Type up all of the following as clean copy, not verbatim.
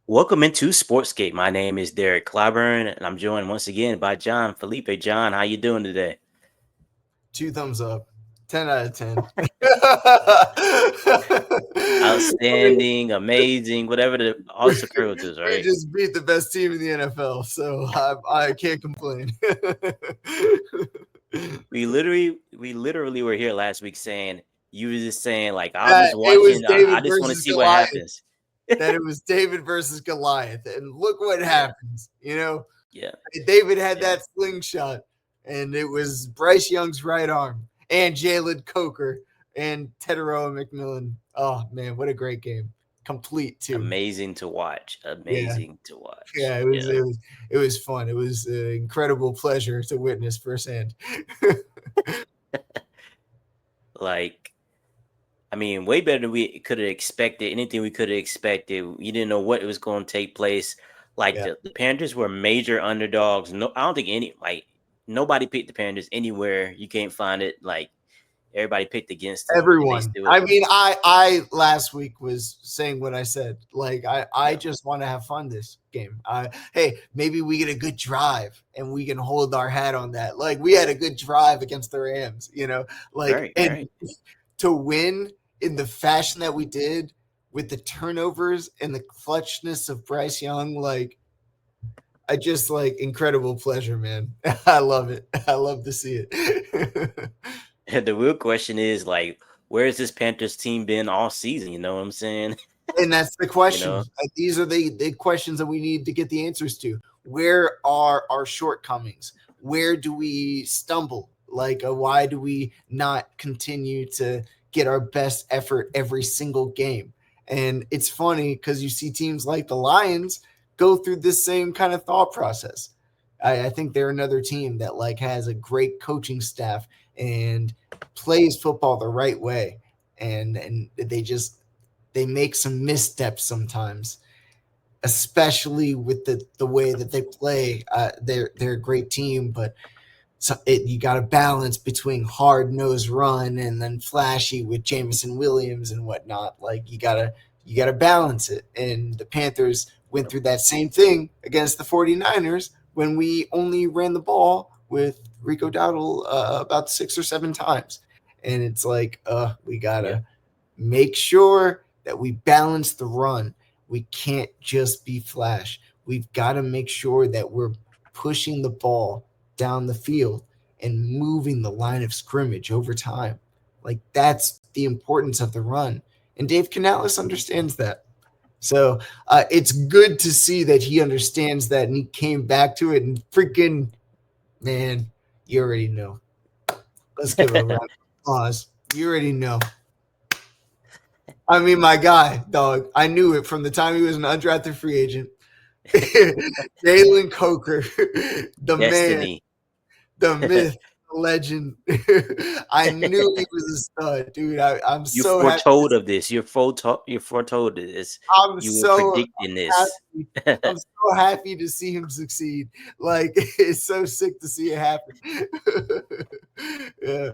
Welcome into Sportscape. My name is Derek Clyburn, and I'm joined once again by John Felipe. John, how you doing today? Two thumbs up. 10 out of 10. Outstanding, amazing, whatever the all the superlatives, We right? just beat the best team in the NFL, so I can't complain. We literally were here last week saying you were just saying like I'm That just it was watching. I David just want to versus see what Goliath. happens. That it was David versus Goliath, and look what Yeah, happens. yeah, David had yeah. that slingshot, and it was Bryce Young's right arm, and Jalen Coker, and Teteroa McMillan. Oh man, what a great game! Complete too. Amazing to watch. Yeah, Amazing to watch. yeah. It was fun. It was an incredible pleasure to witness firsthand. Like I mean, way better than we could have expected. Anything we could have expected. We didn't know what was going to take place. Like Yeah, the Panthers were major underdogs. No, I don't think nobody picked the Panthers anywhere. You can't find it. Like everybody picked against them, and they everyone. still I mean, I last week was saying what I said. Like I yeah. just want to have fun this game. Hey, maybe we get a good drive and we can hold our hat on that. Like we had a good drive against the Rams. Like Right, and right. to win in the fashion that we did with the turnovers and the clutchness of Bryce Young, like I just like incredible pleasure, man. I love it. I love to see it. And the real question is like, where's this Panthers team been all season? You know what I'm saying? And that's the You question. know, These are the questions that we need to get the answers to. Where are our shortcomings? Where do we stumble? Like, why do we not continue to get our best effort every single game? And it's funny because you see teams like the Lions go through this same kind of thought process. I think they're another team that like has a great coaching staff and plays football the right way, and they make some missteps sometimes, especially with the way that they play. They're a great team, but you got to balance between hard nosed run and then flashy with Jameson Williams and whatnot. Like you gotta balance it. And the Panthers went through that same thing against the 49ers when we only ran the ball with Rico Dowdle about 6 or 7 times. And it's like, we yeah. gotta make sure that we balance the run. We can't just be flash. We've got to make sure that we're pushing the ball down the field and moving the line of scrimmage over time. Like that's the importance of the run. And Dave Canales understands that. So it's good to see that he understands that and he came back to it and freaking, man, you already know. Let's give a round of applause. You already know. I mean, my guy, dog. I knew it from the time he was an undrafted free agent. Jalen Coker, the man, Destiny. the myth, the legend. I knew he was a stud, dude. I'm You so happy. foretold of this. You foretold this. I'm You were so predicting this. happy. I'm so happy to see him succeed. Like it's so sick to see it happen. Yeah,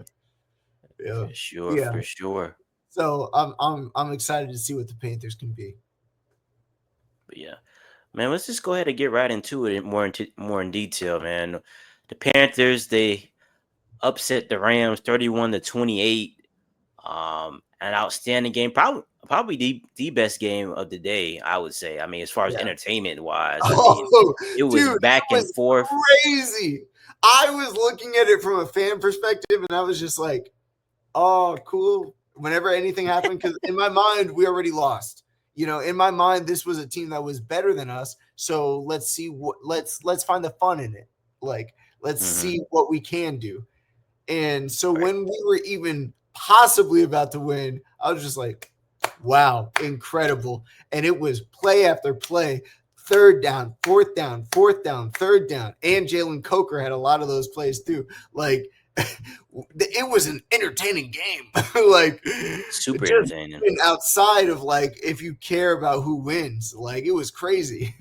yeah, For sure, yeah. for sure. So I'm excited to see what the Panthers can be. But yeah, man, let's just go ahead and get right into it more in detail, man. The Panthers they upset the Rams 31-28. An outstanding game, probably the best game of the day, I would say. I mean, as far as Yeah. entertainment wise, I mean, Oh, it was dude, it back and was forth. crazy. I was looking at it from a fan perspective, and I was just like, "Oh, cool." Whenever anything happened, because in my mind, we already lost. In my mind, this was a team that was better than us. So let's see what let's find the fun in it. Like, let's Hmm. see what we can do. And so Right. when we were even possibly about to win, I was just like, wow, incredible. And it was play after play, third down, fourth down, fourth down, third down. And Jalen Coker had a lot of those plays too. Like it was an entertaining game. Like Super just entertaining. even outside of like if you care about who wins, like it was crazy.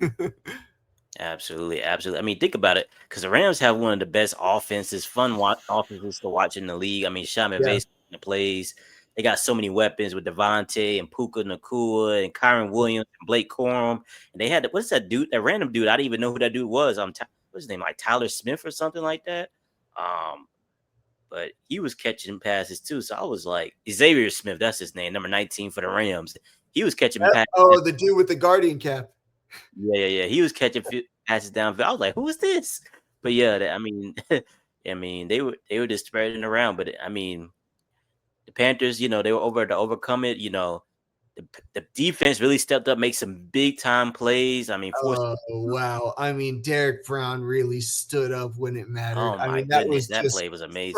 Absolutely, absolutely. I mean, think about it, because the Rams have one of the best offenses, offenses to watch in the league. I mean, Sean Yeah. McVay the plays. they got so many weapons with Devontae and Puka Nakua and Kyron Williams and Blake Corum. And they had what's that dude? That random dude. I didn't even know who that dude was. What's his name? Like Tyler Smith or something like that. But he was catching passes too. So I was like, Xavier Smith, that's his name, number 19 for the Rams. He was catching passes. Oh, the dude with the Guardian cap. Yeah. He was catching passes downfield. I was like, who is this? But yeah, I mean, they were just spreading around. But I mean, the Panthers, they were over to overcome it. The defense really stepped up, make some big time plays. I mean, wow. I mean, Derek Brown really stood up when it mattered. Oh my goodness, that play was amazing.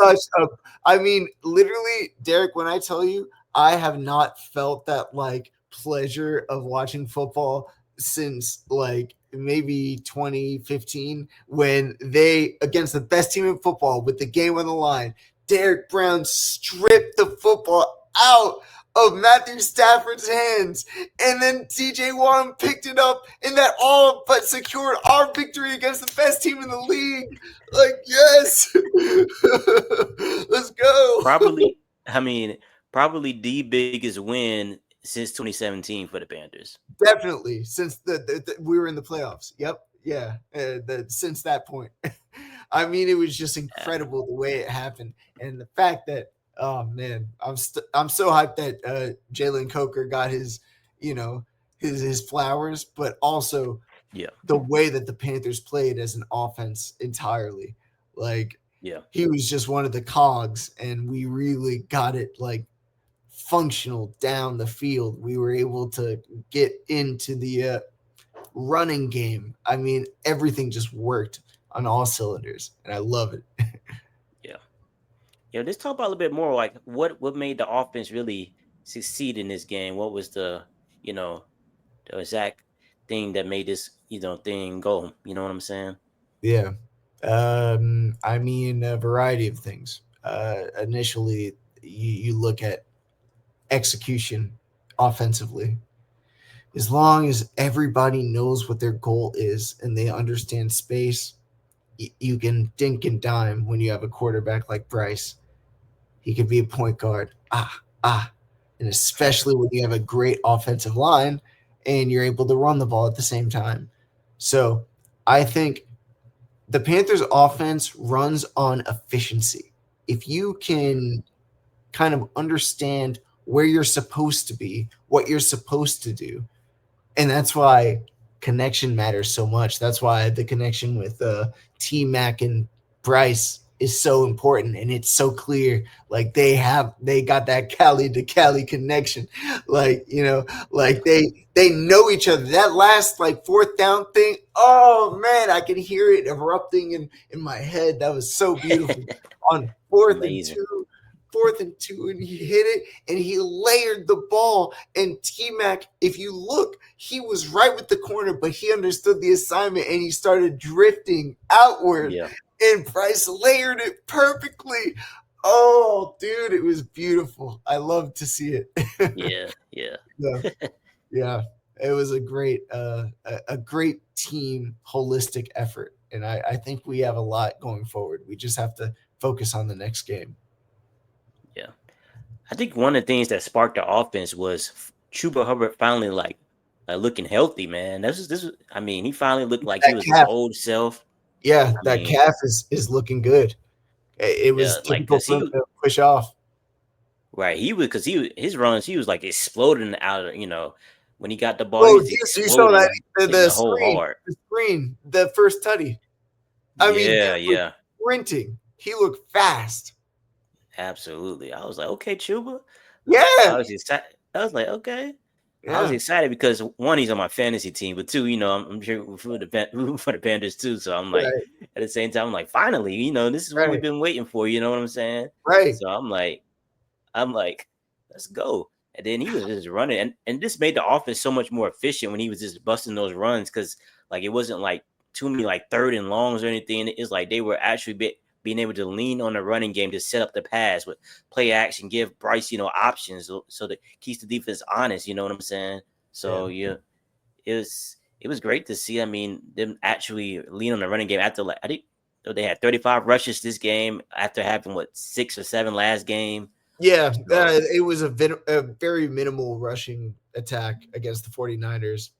Literally, Derek, when I tell you, I have not felt that like pleasure of watching football since like maybe 2015 when they against the best team in football with the game on the line. Derek Brown stripped the football out of Matthew Stafford's hands, and then TJ Watt picked it up, and that all but secured our victory against the best team in the league. Like, yes, let's go. Probably the biggest win since 2017 for the Panthers. Definitely, since we were in the playoffs. Yep, yeah, since that point. I mean, it was just incredible the way it happened, and the fact that, oh man, I'm so hyped that Jalen Coker got his flowers, but also the way that the Panthers played as an offense entirely. Like, he was just one of the cogs, and we really got it like functional down the field. We were able to get into the running game. I mean, everything just worked on all cylinders, and I love it. Let's talk about a little bit more like what made the offense really succeed in this game. What was the exact thing that made this thing go? You know what I'm saying? Yeah. I mean, a variety of things. Initially, you look at execution offensively. As long as everybody knows what their goal is and they understand space, you can dink and dime when you have a quarterback like Bryce. He could be a point guard. And especially when you have a great offensive line and you're able to run the ball at the same time. So I think the Panthers offense runs on efficiency. If you can kind of understand where you're supposed to be, what you're supposed to do, and that's why connection matters so much. That's why the connection with T-Mac and Bryce is so important, and it's so clear. Like they got that Cali to Cali connection. Like, they know each other. That last like fourth down thing, oh man, I can hear it erupting in my head. That was so beautiful. On fourth and two, and he hit it, and he layered the ball. And T-Mac, if you look, he was right with the corner, but he understood the assignment, and he started drifting outward. Yeah. And Bryce layered it perfectly. Oh, dude, it was beautiful. I love to see it. Yeah. It was a great team holistic effort, and I think we have a lot going forward. We just have to focus on the next game. Yeah, I think one of the things that sparked the offense was Chuba Hubbard finally like looking healthy, man. He finally looked like he was his old self. Yeah, calf is looking good. It was typical for him to push off. Right, his runs, he was like exploding out of, when he got the ball. Oh, you saw that the screen, the first tutty. Sprinting. He looked fast. Absolutely. I was like, okay, Chuba. Yeah. I was excited. I was like, okay. Yeah. I was excited because one, he's on my fantasy team, but two, I'm sure for the Panthers too. So I'm like, at the same time, I'm like, finally, this is what we've been waiting for. You know what I'm saying? Right. So I'm like, let's go. And then he was just running, and this made the offense so much more efficient when he was just busting those runs, because like it wasn't like too many like third and longs or anything. It's like they were actually being able to lean on the running game to set up the pass with play action, give Bryce, options so that keeps the defense honest. You know what I'm saying? So it was great to see. I mean, them actually lean on the running game after I think they had 35 rushes this game after having 6 or 7 last game. Yeah, So it was a very minimal rushing attack against the 49ers,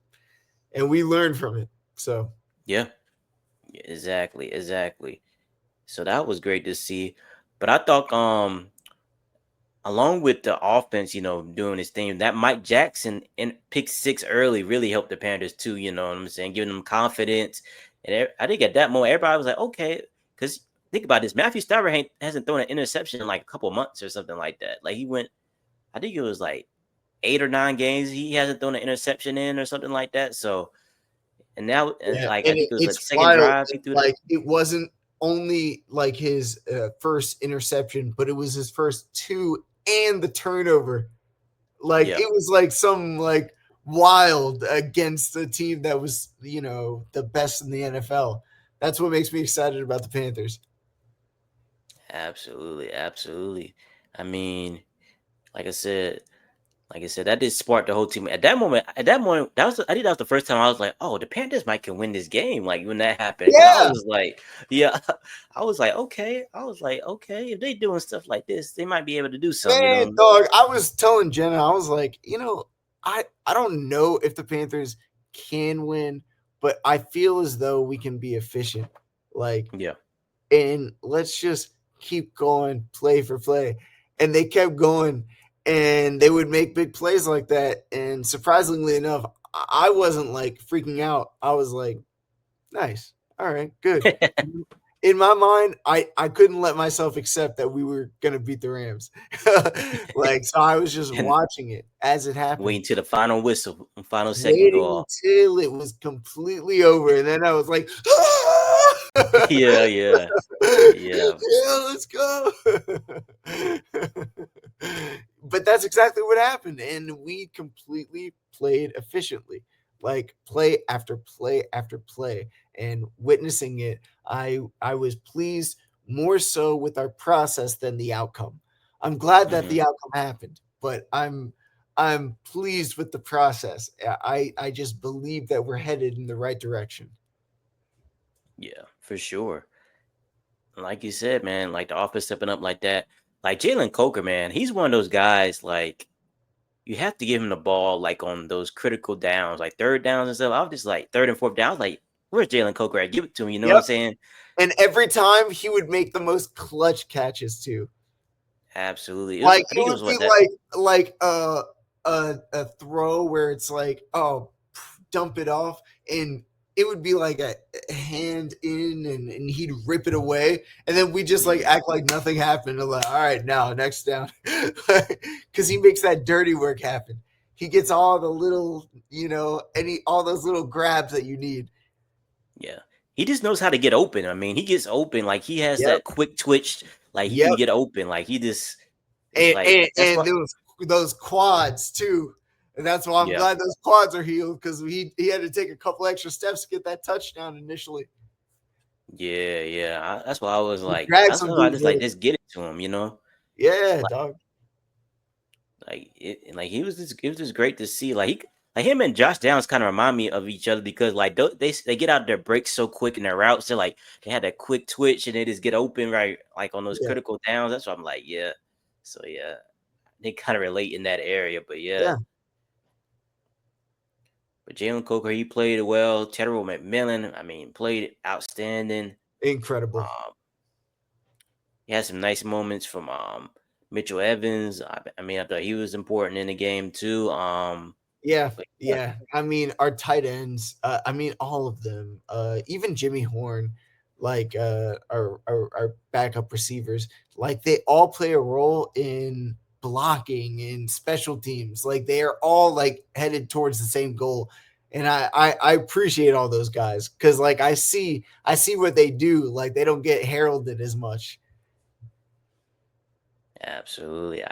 and we learned from it. So, yeah, exactly. So that was great to see. But I thought along with the offense, doing his thing, that Mike Jackson in pick six early really helped the Panthers too. You know what I'm saying, giving them confidence. And I think at that moment, everybody was like, okay, because think about this, Matthew Stafford hasn't thrown an interception in like a couple months or something like that. Like he went, I think it was like 8 or 9 games he hasn't thrown an interception in or something like that. So and now, yeah, like I and think it was like it's second wild. drive he threw that. Like it wasn't only like his first interception, but it was his first two and the turnover. Like Yeah, it was like some like wild against a team that was the best in the NFL. That's what makes me excited about the Panthers. absolutely. I mean, like I said, that did spark the whole team. At that moment, I think that was the first time I was like, "Oh, the Panthers might can win this game." Like when that happened, because I Yeah, was like, "Yeah," I was like, "Okay," if they doing stuff like this, they might be able to do something. You man, know? dog. I was telling Jenna, I was like, I don't know if the Panthers can win, but I feel as though we can be efficient. Like, Yeah. and let's just keep going play for play. And they kept going, and they would make big plays like that. And surprisingly enough, I wasn't like freaking out. I was like, nice. All right, good. In my mind, I couldn't let myself accept that we were gonna beat the Rams. Like, so I was just And watching it as it happened, waiting till the final whistle, final second go waiting off. until it was completely over, and then I was like, Yeah, yeah, yeah, yeah, let's go. But that's exactly what happened, and we completely played efficiently, like play after play after play, and witnessing it, I was pleased more so with our process than the outcome. I'm glad that hmm the outcome happened, but I'm pleased with the process. I just believe that we're headed in the right direction. yeah, for sure. Like you said, man, like the offense stepping up like that. Like Jalen Coker, man, he's one of those guys. Like you have to give him the ball, like on those critical downs, like third downs and stuff. I was just like third and fourth down. I was like, where's Jalen Coker at? Give it to him. You know what I'm Yep. saying? And every time he would make the most clutch catches too. Absolutely. It was. Like I it think it would was be what that. like a throw where it's like, oh, dump it off, and it would be like a hand in, and he'd rip it away, and then we just like Mhm. act like nothing happened. And like, all right, now next down, because he makes that dirty work happen. He gets all the little, all those little grabs that you need. Yeah, he just knows how to get open. I mean, he gets open. Like he has Yep, that quick twitch. Like he can yep, get open. Like he just. It's and like and, that's and what. those quads too. And that's why I'm Yeah. glad those quads are healed, because he had to take a couple extra steps to get that touchdown initially. Yeah. That's why I was He like. dragged That's some why I dudes just like with it. just get it to him. You know. Yeah, dog. Like he was just it was just great to see. Like him and Josh Downs kind of remind me of each other because like they get out their breaks so quick in their routes. So like they had that quick twitch and they just get open right like on those Yeah, critical downs. That's why I'm like, yeah. So yeah, they kind of relate in that area. But yeah, yeah, but Jalen Coker, he played well. Terrell McMillan, I mean, played outstanding. incredible. Um, he had some nice moments from Mitchell Evans. I mean, I thought he was important in the game too. Yeah, But yeah, yeah. I mean, our tight ends. I mean, all of them. Even Jimmy Horn, like our backup receivers, like they all play a role in blocking and special teams. Like they are all like headed towards the same goal. And I appreciate all those guys, because like I see what they do. Like they don't get heralded as much. absolutely.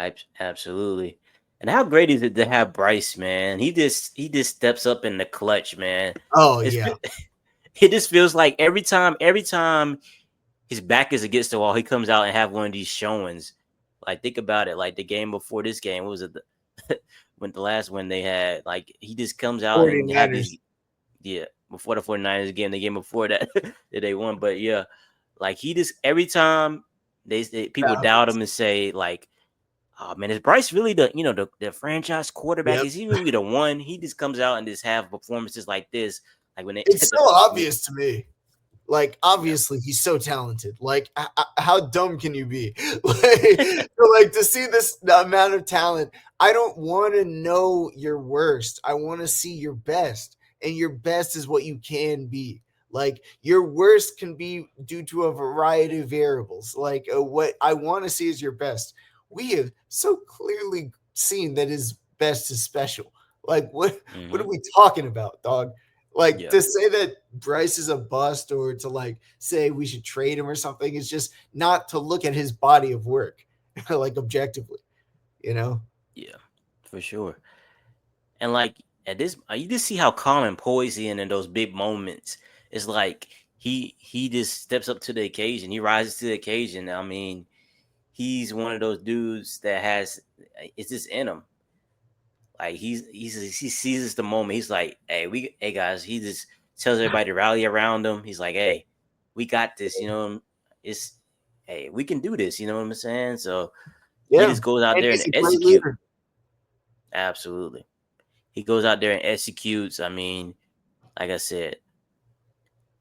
And how great is it to have Bryce, man? He just steps up in the clutch, man. Oh It's yeah, it just feels like every time his back is against the wall, he comes out and have one of these showings. Like think about it, like the game before this game, what was it? When the last one they had, like he just comes out and have 49ers. these, yeah, before the 49ers game, the game before that that they won. But yeah, like he just every time they people doubt Falcons. him and say like, oh man, is Bryce really the franchise quarterback? Yep. Is he really the one? He just comes out and just have performances like this, like when they It's so obvious to me. Like, yeah. obviously, he's so talented. Like, how dumb can you be? like to see this amount of talent, I don't want to know your worst. I want to see your best, and your best is what you can be. Like, your worst can be due to a variety of variables. Like, what I want to see is your best. We have so clearly seen that his best is special. Like, what are we talking about, dog? Like, to say that Bryce is a bust or to like say we should trade him or something is just not to look at his body of work, like objectively, you know? Yeah, for sure. And like at this, you just see how calm and poised he in those big moments. It's like he just steps up to the occasion. He rises to the occasion. I mean, he's one of those dudes that has it's just in him. Like he seizes the moment. He's like, hey guys. He just tells everybody to rally around him. He's like, hey, we got this. You know, it's hey, we can do this. You know what I'm saying? So he just goes out there and executes. Absolutely, he goes out there and executes. I mean, like I said,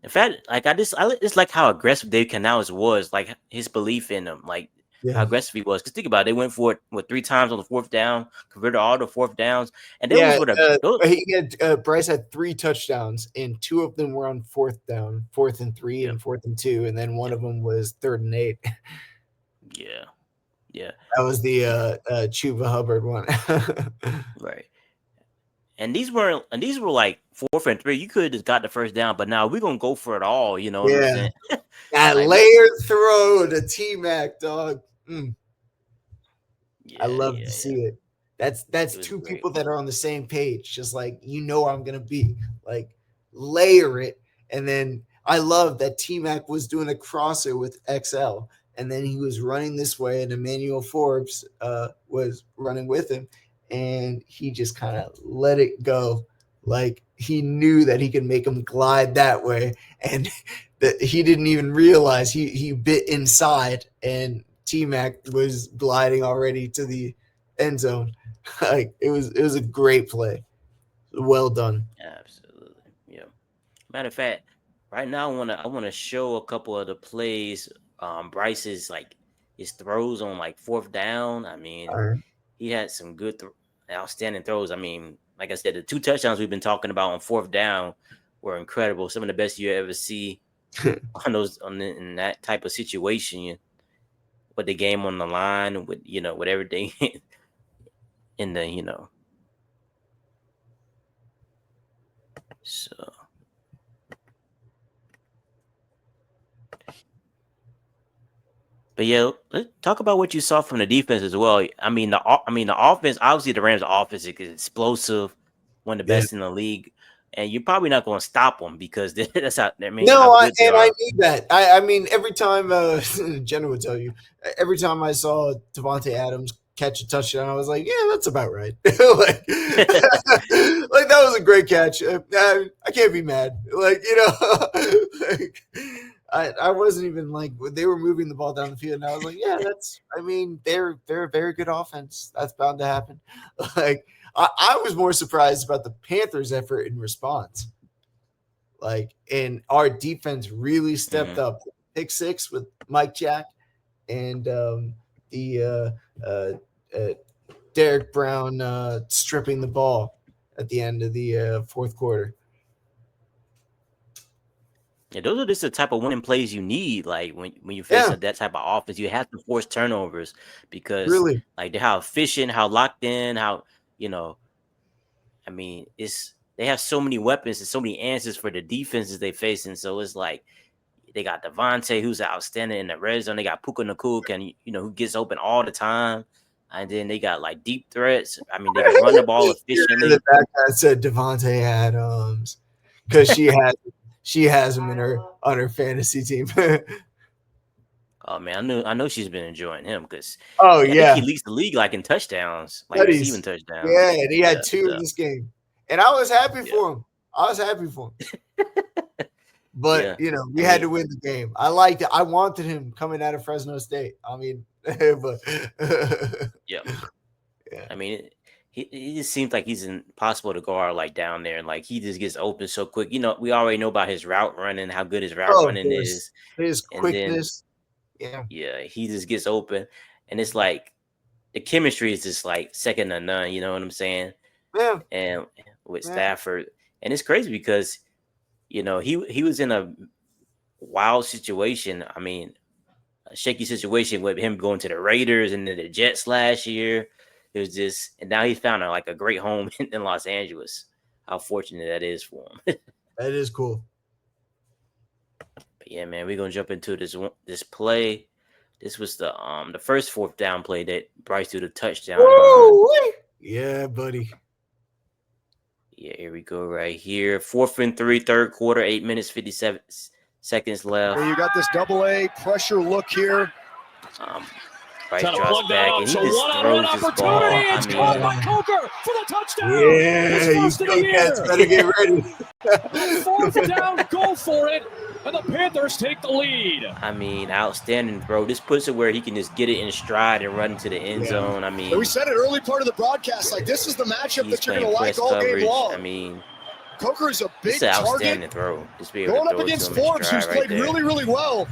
in fact, like I just like how aggressive Dave Canales was. Like his belief in him. Like. Yeah. How aggressive he was. Because think about it, they went for it 3 times on the 4th down, converted all the 4th downs, and Bryce had 3 touchdowns, and 2 of them were on 4th down, 4th and 3, and 4th and 2, and then one of them was 3rd and 8. Yeah. That was the Chuba Hubbard one. Right. And these were like 4th and 3. You could have just got the 1st down, but now we're gonna go for it all. You know what I'm saying? That like, layered throw to T-Mac, dog. I love to see it. That's 2 people that are on the same page, just like I'm gonna be. Like, layer it, and then I love that T-Mac was doing a crosser with XL, and then he was running this way, and Emmanuel Forbes was running with him, and he just kind of let it go. Like, he knew that he could make him glide that way, and that he didn't even realize he bit inside, and T-Mac was gliding already to the end zone. Like, it was a great play. Well done. Absolutely. Yeah. Matter of fact, right now I wanna show a couple of the plays. Bryce's like his throws on like 4th down. I mean, he had some good outstanding throws. I mean, like I said, the 2 touchdowns we've been talking about on 4th down were incredible. Some of the best you ever see in that type of situation, with the game on the line, with with everything in the so. But yeah, let's talk about what you saw from the defense as well. I mean, the offense. Obviously, the Rams' offense is explosive, one of the best in the league, and you're probably not going to stop them because that's how. I mean, I need that. I mean, every time Jenna would tell you, every time I saw Davante Adams catch a touchdown, I was like, yeah, that's about right. like that was a great catch. I can't be mad. Like, like, I wasn't even like, they were moving the ball down the field, and I was like, yeah, they're a very good offense. That's bound to happen. Like, I was more surprised about the Panthers' effort in response. Like, and our defense really stepped up. Pick 6 with Mike Jack, and the Derek Brown stripping the ball at the end of the 4th quarter. Yeah, those are just the type of winning plays you need. Like when you face that type of offense, you have to force turnovers because like they're how efficient, how locked in, how I mean, they have so many weapons and so many answers for the defenses they face, and so it's like they got Davante, who's outstanding in the red zone. They got Puka Nacua, who gets open all the time, and then they got like deep threats. I mean, they can run the ball efficiently. That guy said Davante Adams because she has him on her fantasy team. Oh man, I know she's been enjoying him because I think he leads the league like in touchdowns, like receiving touchdowns. Yeah, and he had 2 in this game, and I was happy for him. I was happy for him. But Yeah. we had to win the game. I liked it. I wanted him coming out of Fresno State. I mean, but Yeah. yeah. I mean, he just seems like he's impossible to guard like down there, and like he just gets open so quick. We already know about his route running, how good his route Oh, running is, his and then quickness. Yeah. he just gets open, and it's like the chemistry is just like second to none. You know what I'm saying? Yeah. And with Yeah. Stafford, and it's crazy because he was in a wild situation. I mean, a shaky situation with him going to the Raiders and then the Jets last year. It was just, and now he found like a great home in Los Angeles. How fortunate that is for him. That is cool. But yeah, man, we're gonna jump into this play. This was the first fourth down play that Bryce threw the touchdown on. Yeah, buddy. Yeah, here we go right here. 4th and 3, third quarter, 8 minutes 57 seconds left. And you got this double-A pressure look here. Bryce drops back and he just throws this ball. It's caught by Coker for the touchdown. Yeah, you Cats better get ready. 4th down, go for it. And the Panthers take the lead. I mean, outstanding throw. This puts it where he can just get it in stride and run into the end zone. I mean, we said it early part of the broadcast. Like, this is the matchup that you're going to like all coverage. game long. I mean, Coker is a big it's an target. outstanding throw. Just be able Going to up throw against it to him Forbes, who's played really, really well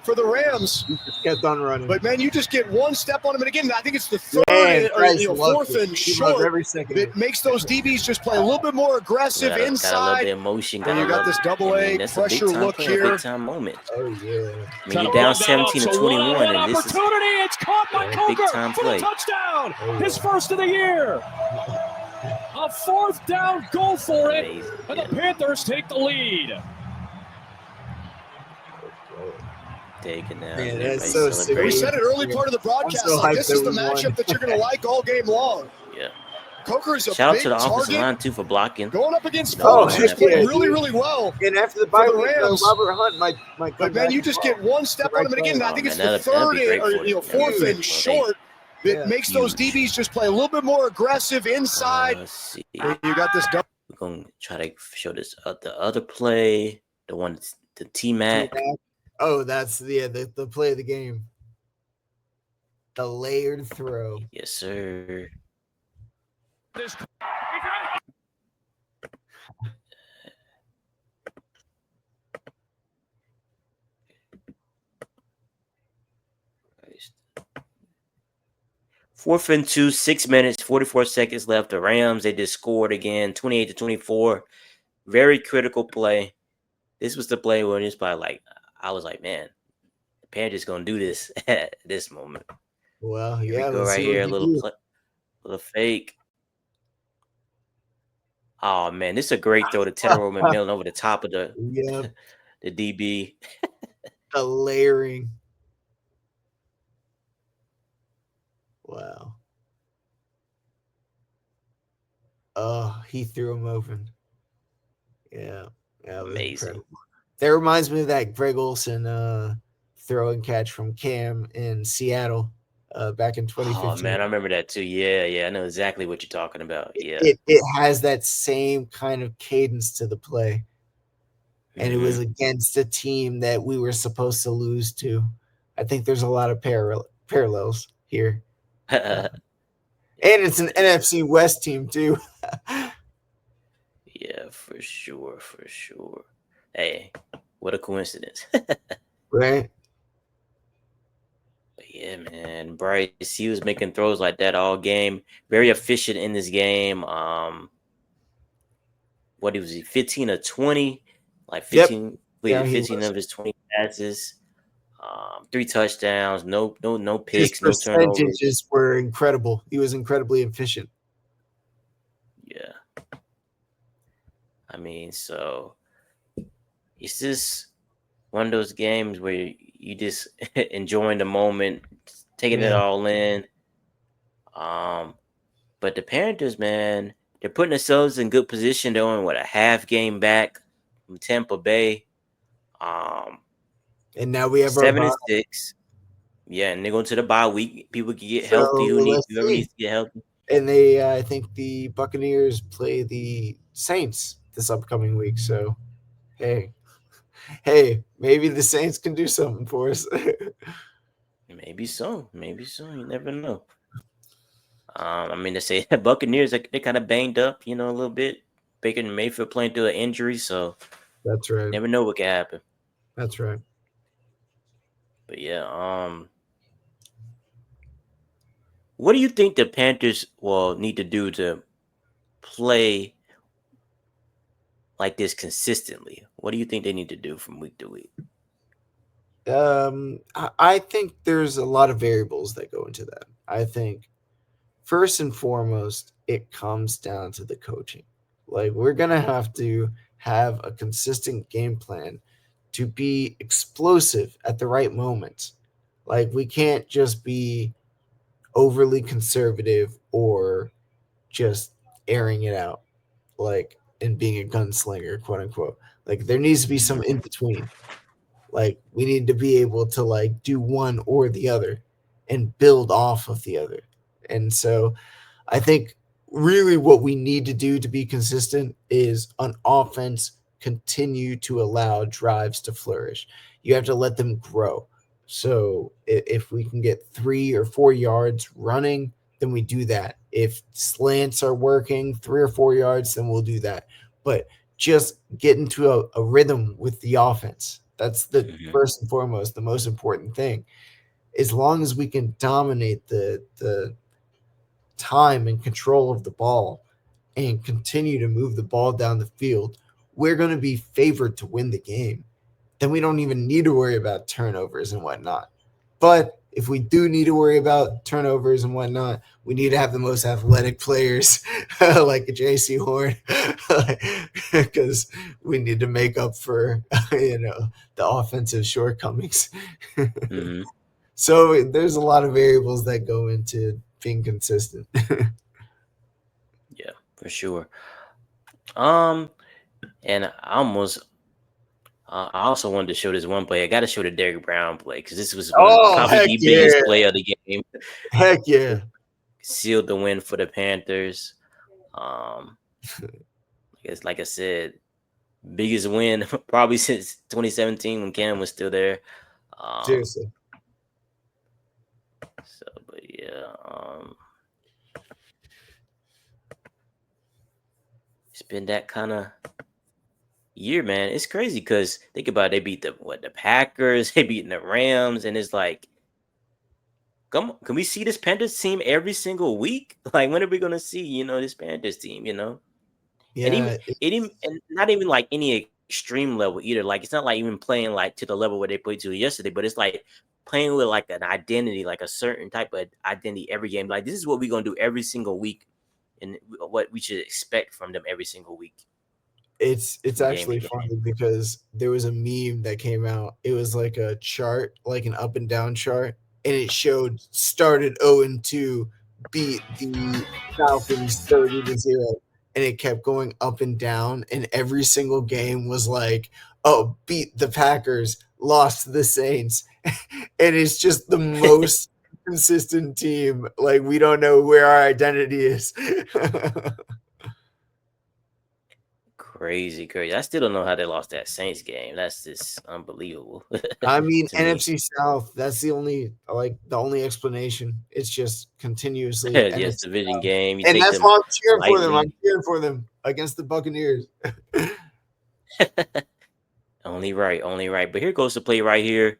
for the Rams. He just kept on running. But man, you just get one step on him, and again, I think it's the third or fourth and short every second. that makes those DBs just play a little bit more aggressive inside. Got a little bit of emotion. And you got this double-A pressure look here. Big time moment. Oh yeah. I mean, you're down 17-21, and this is It's caught by big Coker time for play. the touchdown. His first of the year. A 4th down, go for it. Amazing. And the Panthers take the lead. Taking now. Man, that's so sick. We said it early part of the broadcast. so Like, this hyped is the that we won. matchup that you're going to like all game long. Yeah. Coker is a Shout out big to the offensive target. line too for blocking. Going up against Oh, Forbes, who's heck played yeah, really, dude. really well. And after the For bye the week, Rams. Robert Hunt might come But man, back you as just well. get one step on him, and again, I think Oh, it's man, the that'd be third great or for them. fourth and short that Yeah. makes those DBs just play a little bit more aggressive inside. Let's see. And you got this double. We're gonna try to show this the other play, the one that's the T-Mac. Oh, that's the play of the game. The layered throw. Yes, sir. Fourth and 2, 6 minutes, 44 seconds left. The Rams, they just scored again, 28-24. Very critical play. This was the play where it's probably like, I was like, man, the Panthers gonna do this at this moment. Well, Here yeah. we go right here, a little fake. Oh man, this is a great throw to Tedero McMillan over the top of the DB. The layering. Wow. Oh, he threw him open. Yeah. Amazing. Incredible. That reminds me of that Greg Olsen throw and catch from Cam in Seattle back in 2015. Oh man, I remember that too. Yeah, I know exactly what you're talking about. Yeah, it has that same kind of cadence to the play, and it was against a team that we were supposed to lose to. I think there's a lot of parallels here, and it's an NFC West team too. Yeah, for sure. Hey, what a coincidence. Right? But yeah, man, Bryce, he was making throws like that all game. Very efficient in this game. What was he? 15 of 20, like 15, Yep. 15 of his 20 passes. 3 touchdowns, no picks, His no turnovers. percentages were incredible. He was incredibly efficient. Yeah. I mean, so it's just one of those games where you just enjoying the moment, taking it all in. But the Panthers, man, they're putting themselves in good position. They're only a half game back from Tampa Bay. And now we have 7-6. Yeah, and they're going to the bye week. People can get healthy. Whoever needs to get healthy. And they, I think the Buccaneers play the Saints this upcoming week. So, hey, Hey, maybe the Saints can do something for us. Maybe so. Maybe so. You never know. I mean, they say Buccaneers, they kind of banged up, a little bit. Baker Mayfield playing through an injury, so That's right. never know what can happen. That's right. But yeah, what do you think the Panthers will need to do to play like this consistently? What do you think they need to do from week to week? I think there's a lot of variables that go into that. I think first and foremost, it comes down to the coaching. Like, we're gonna have to have a consistent game plan to be explosive at the right moments. Like, we can't just be overly conservative or just airing it out, like, and being a gunslinger, quote unquote. Like, there needs to be some in between. Like, we need to be able to like do one or the other and build off of the other. And so I think really what we need to do to be consistent is on offense continue to allow drives to flourish. You have to let them grow. So if we can get 3 or 4 yards running, then we do that. If slants are working 3 or 4 yards, then we'll do that. But just get into a rhythm with the offense. That's the first and foremost, the most important thing. As long as we can dominate the time and control of the ball and continue to move the ball down the field, we're going to be favored to win the game. Then we don't even need to worry about turnovers and whatnot. But if we do need to worry about turnovers and whatnot, we need to have the most athletic players like a JC Horn, because we need to make up for the offensive shortcomings. Mm-hmm. So there's a lot of variables that go into being consistent. Yeah, for sure. And I also wanted to show this one play. I got to show the Derrick Brown play because this was probably the biggest play of the game. Heck yeah. Sealed the win for the Panthers. Like I said, biggest win probably since 2017 when Cam was still there. Seriously. So, but yeah, it's been that kind of year, man. It's crazy because think about it, they beat the Packers, they beat the Rams, and it's like, come on, can we see this Panthers team every single week? Like, when are we gonna see this Panthers team? Yeah, and not even like any extreme level either. Like, it's not like even playing like to the level where they played to yesterday, but it's like playing with like an identity, like a certain type of identity every game. Like, this is what we're gonna do every single week, and what we should expect from them every single week. It's actually funny because there was a meme that came out. It was like a chart, like an up and down chart, and it showed started 0-2, beat the Falcons 30-0, and it kept going up and down. And every single game was like, oh, beat the Packers, lost to the Saints, and it's just the most consistent team. Like, we don't know where our identity is. Crazy. I still don't know how they lost that Saints game. That's just unbelievable. I mean, NFC South, that's the only explanation. It's just continuously yes, division South game. And that's why I'm cheering for them. I'm cheering for them against the Buccaneers. Only right. But here goes the play right here.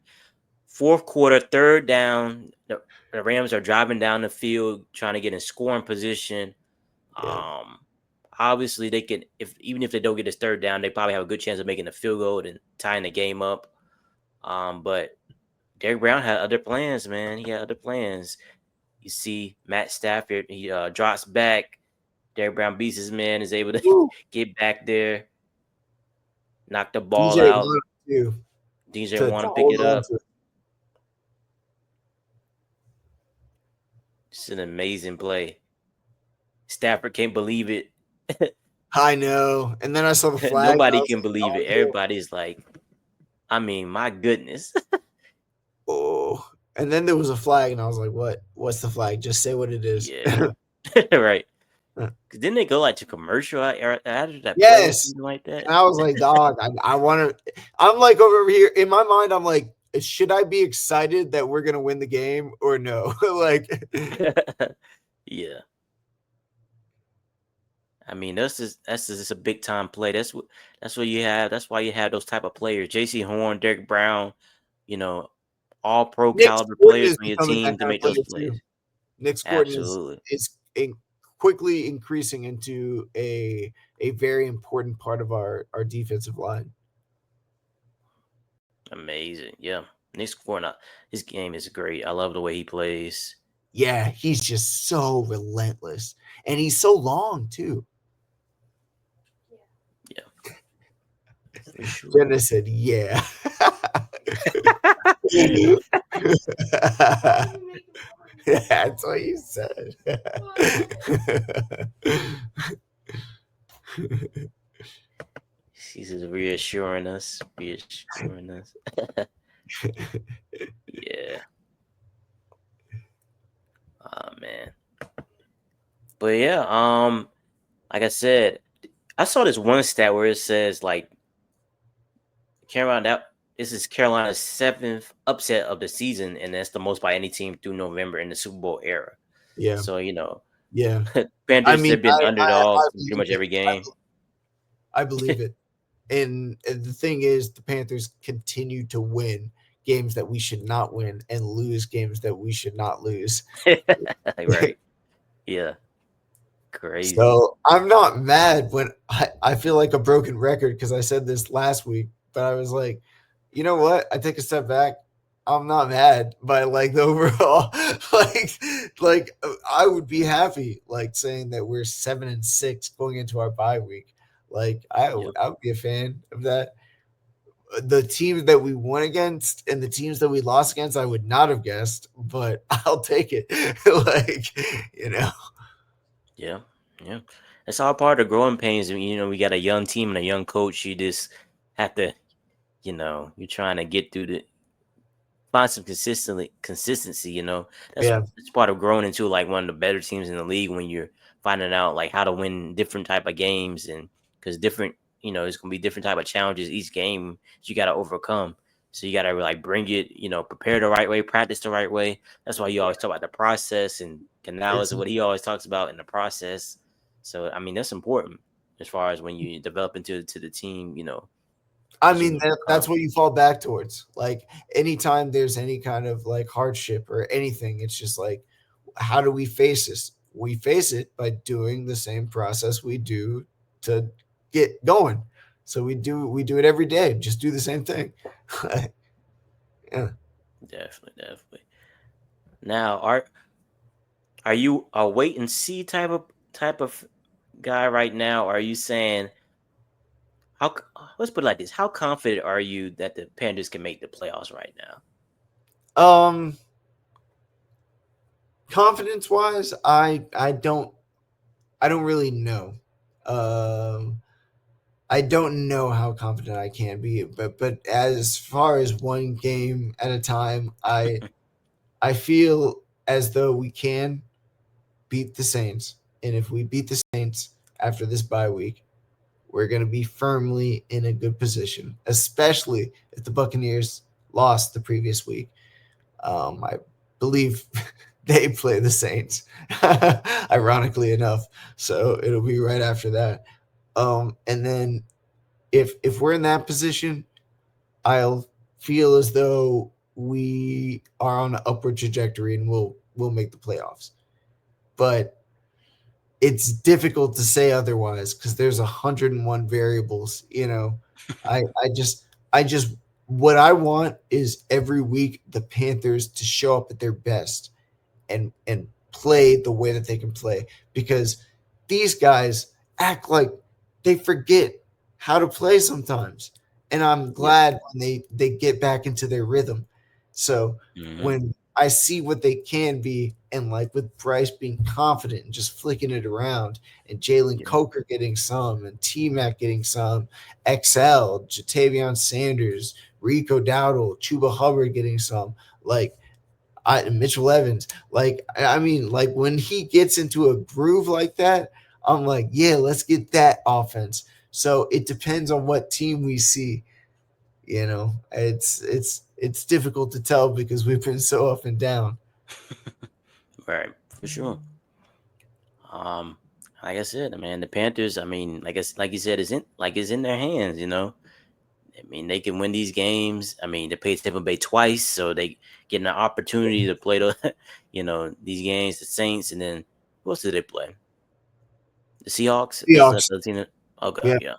Fourth quarter, third down. The Rams are driving down the field, trying to get in scoring position. Yeah. Obviously, they can, even if they don't get this third down, they probably have a good chance of making a field goal and tying the game up. But Derrick Brown had other plans, man. He had other plans. You see Matt Stafford, he drops back. Derrick Brown beats his man, is able to get back there, knock the ball out. DJ want to pick it up. It's an amazing play. Stafford can't believe it. I know. And then I saw the flag. Nobody can believe it. Everybody's like, I mean, my goodness. Oh. And then there was a flag, and I was like, what? What's the flag? Just say what it is. Yeah. Right. Didn't they go like to commercial after that play or Yes. something like that? And I was like, dog, I want to. I'm like over here in my mind. I'm like, should I be excited that we're gonna win the game or no? Like, Yeah. I mean, that's just a big time play. That's what you have. That's why you have those type of players. J.C. Horn, Derek Brown, all pro Nick caliber Gordon players is on your becoming team that to kind of make those player too. plays. Nick Gordon Absolutely. is quickly increasing into a very important part of our defensive line. Amazing. Yeah. Nick Gordon, his game is great. I love the way he plays. Yeah, he's just so relentless. And he's so long too. Yeah. For sure. Jenna said, yeah. That's what you said. She's just reassuring us. Yeah. Oh man. But yeah, like I said, I saw this one stat where it says like this is Carolina's 7th upset of the season, and that's the most by any team through November in the Super Bowl era. Yeah. So yeah, Panthers have been underdogs in pretty much every game. I believe it. And the thing is, the Panthers continue to win games that we should not win and lose games that we should not lose. Right. Yeah. Crazy. So I'm not mad when I feel like a broken record because I said this last week, but I was like, you know what? I take a step back. I'm not mad by like the overall, like I would be happy like saying that we're 7-6 going into our bye week. Like I would be a fan of that. The teams that we won against and the teams that we lost against, I would not have guessed, but I'll take it. Yeah. It's all part of growing pains. We got a young team and a young coach. You just have to, you're trying to get through find some consistency. That's part of growing into like one of the better teams in the league when you're finding out like how to win different type of games, and because different, it's gonna be different type of challenges each game you got to overcome. So you got to like bring it, prepare the right way, practice the right way. That's why you always talk about the process, and Canales is what he always talks about in the process. So I mean that's important as far as when you develop into the team. I mean that's what you fall back towards. Like anytime there's any kind of like hardship or anything, it's just like, how do we face this? We face it by doing the same process we do to get going. So we do it every day. Just do the same thing. Yeah. Definitely. Now, are you a wait and see type of guy right now? Or are you saying let's put it like this: how confident are you that the Panthers can make the playoffs right now? Confidence wise, I don't really know. I don't know how confident I can be, but as far as one game at a time, I feel as though we can beat the Saints. And if we beat the Saints after this bye week, we're going to be firmly in a good position, especially if the Buccaneers lost the previous week. I believe they play the Saints, ironically enough. So it'll be right after that. And then if we're in that position, I'll feel as though we are on an upward trajectory and we'll make the playoffs. But it's difficult to say otherwise because there's 101 variables. I just what I want is every week the Panthers to show up at their best and play the way that they can play, because these guys act like they forget how to play sometimes. And I'm glad when they get back into their rhythm. So when I see what they can be, and like with Bryce being confident and just flicking it around, and Jalen Coker getting some, and T-Mac getting some, XL, Jatavion Sanders, Rico Dowdle, Chuba Hubbard getting some, Mitchell Evans. Like, I mean, like when he gets into a groove like that, I'm like, yeah, let's get that offense. So it depends on what team we see. It's difficult to tell because we've been so up and down. Right, for sure. Like I said, man, the Panthers. I mean, like you said, is in their hands. I mean, they can win these games. I mean, they played Tampa Bay twice, so they get an opportunity to play these games, the Saints, and then who else did they play? The Seahawks. Seahawks. Okay, yeah.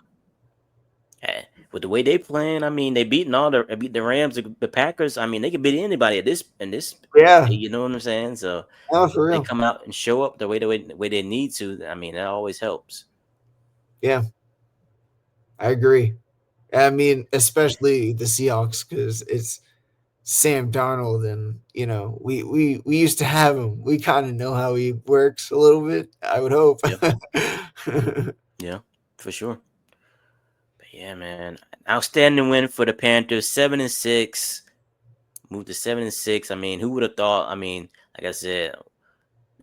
With the way they playing, I mean, they beat the Rams, the Packers. I mean, they can beat anybody in this. Yeah. You know what I'm saying? So for real. they come out and show up the way they need to. I mean, that always helps. Yeah, I agree. I mean, especially the Seahawks because it's Sam Darnold, and we used to have him. We kind of know how he works a little bit. I would hope. Yeah, for sure. But yeah, man, outstanding win for the Panthers. 7-6, moved to 7-6. I mean, who would have thought? I mean, like I said,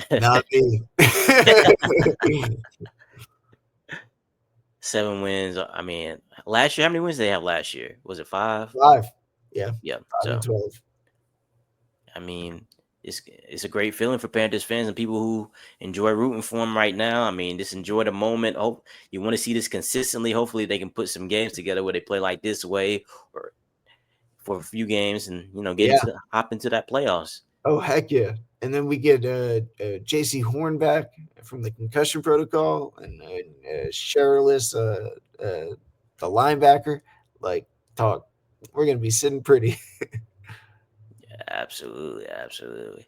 not me. 7 wins. I mean, last year, how many wins did they have last year? Was it 5? 5. Yeah. Yeah. 5 and 12. I mean, it's a great feeling for Panthers fans and people who enjoy rooting for them right now. I mean, just enjoy the moment. Hope you want to see this consistently. Hopefully, they can put some games together where they play like this way, or for a few games, and hop into that playoffs. Oh heck yeah! And then we get J.C. Horn back from the concussion protocol, and Sherrillis, the linebacker. Like, talk, we're gonna be sitting pretty. Yeah, absolutely.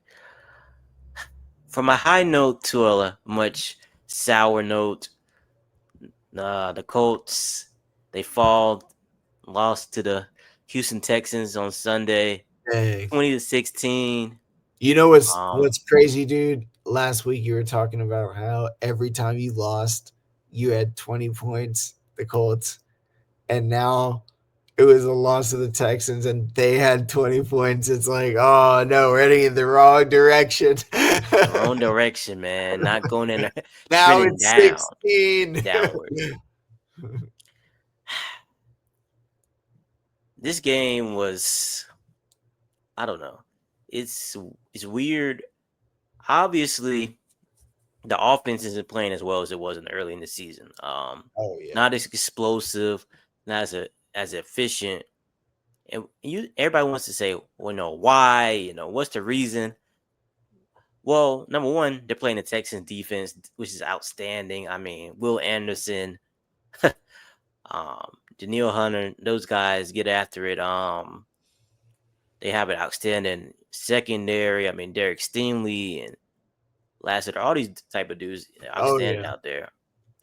From a high note to a much sour note, the Colts, they lost to the Houston Texans on Sunday, 20-16. You know what's crazy, dude? Last week you were talking about how every time you lost, you had 20 points, the Colts, and now it was a loss to the Texans and they had 20 points. It's like, oh no, we're heading in the wrong direction. Wrong direction, man. Not going in there. Now it's down, 16. Downwards. This game was, I don't know. It's weird. Obviously, the offense isn't playing as well as it was early in the season. Not as explosive, not as efficient. And everybody wants to say, well, no, why? What's the reason? Well, number one, they're playing the Texans defense, which is outstanding. I mean, Will Anderson, Danielle Hunter, those guys get after it. They have an outstanding secondary. I mean, Derek Stingley and Lassiter, all these type of dudes outstanding out there.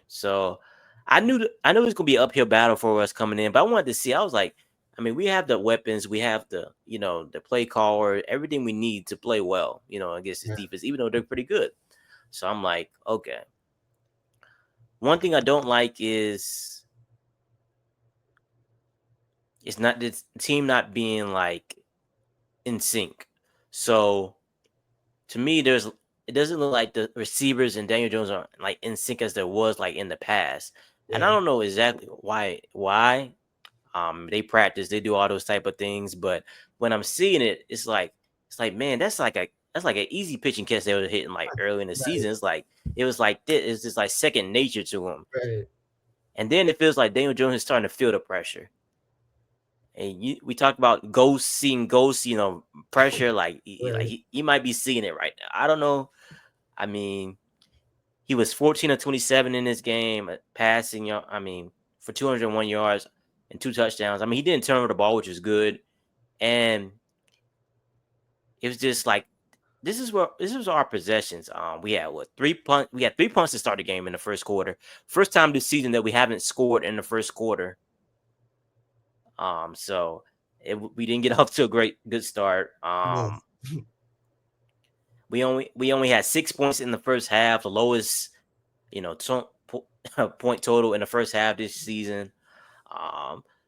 So I knew it was gonna be an uphill battle for us coming in, but I wanted to see. I was like, I mean, we have the weapons, we have the the play caller, everything we need to play well, against this defense, even though they're pretty good. So I'm like, okay. One thing I don't like is it's not this team not being like in sync. So to me, it doesn't look like the receivers and Daniel Jones are like in sync as there was like in the past. Yeah. And I don't know exactly why. They practice, they do all those type of things, but when I'm seeing it, it's like, man, that's like an easy pitch and catch they were hitting like early in the season. It's like it was like this. It's just like second nature to him. Right. And then it feels like Daniel Jones is starting to feel the pressure. And we talked about seeing ghosts, pressure. Like he might be seeing it right now. I don't know. I mean, he was 14 of 27 in this game, passing. I mean, for 201 yards and 2 touchdowns. I mean, he didn't turn over the ball, which was good. And it was just like this was our possessions. We had 3 punts. We had 3 punts to start the game in the first quarter. First time this season that we haven't scored in the first quarter. So we didn't get off to a good start. We only had 6 points in the first half, the lowest, point total in the first half this season.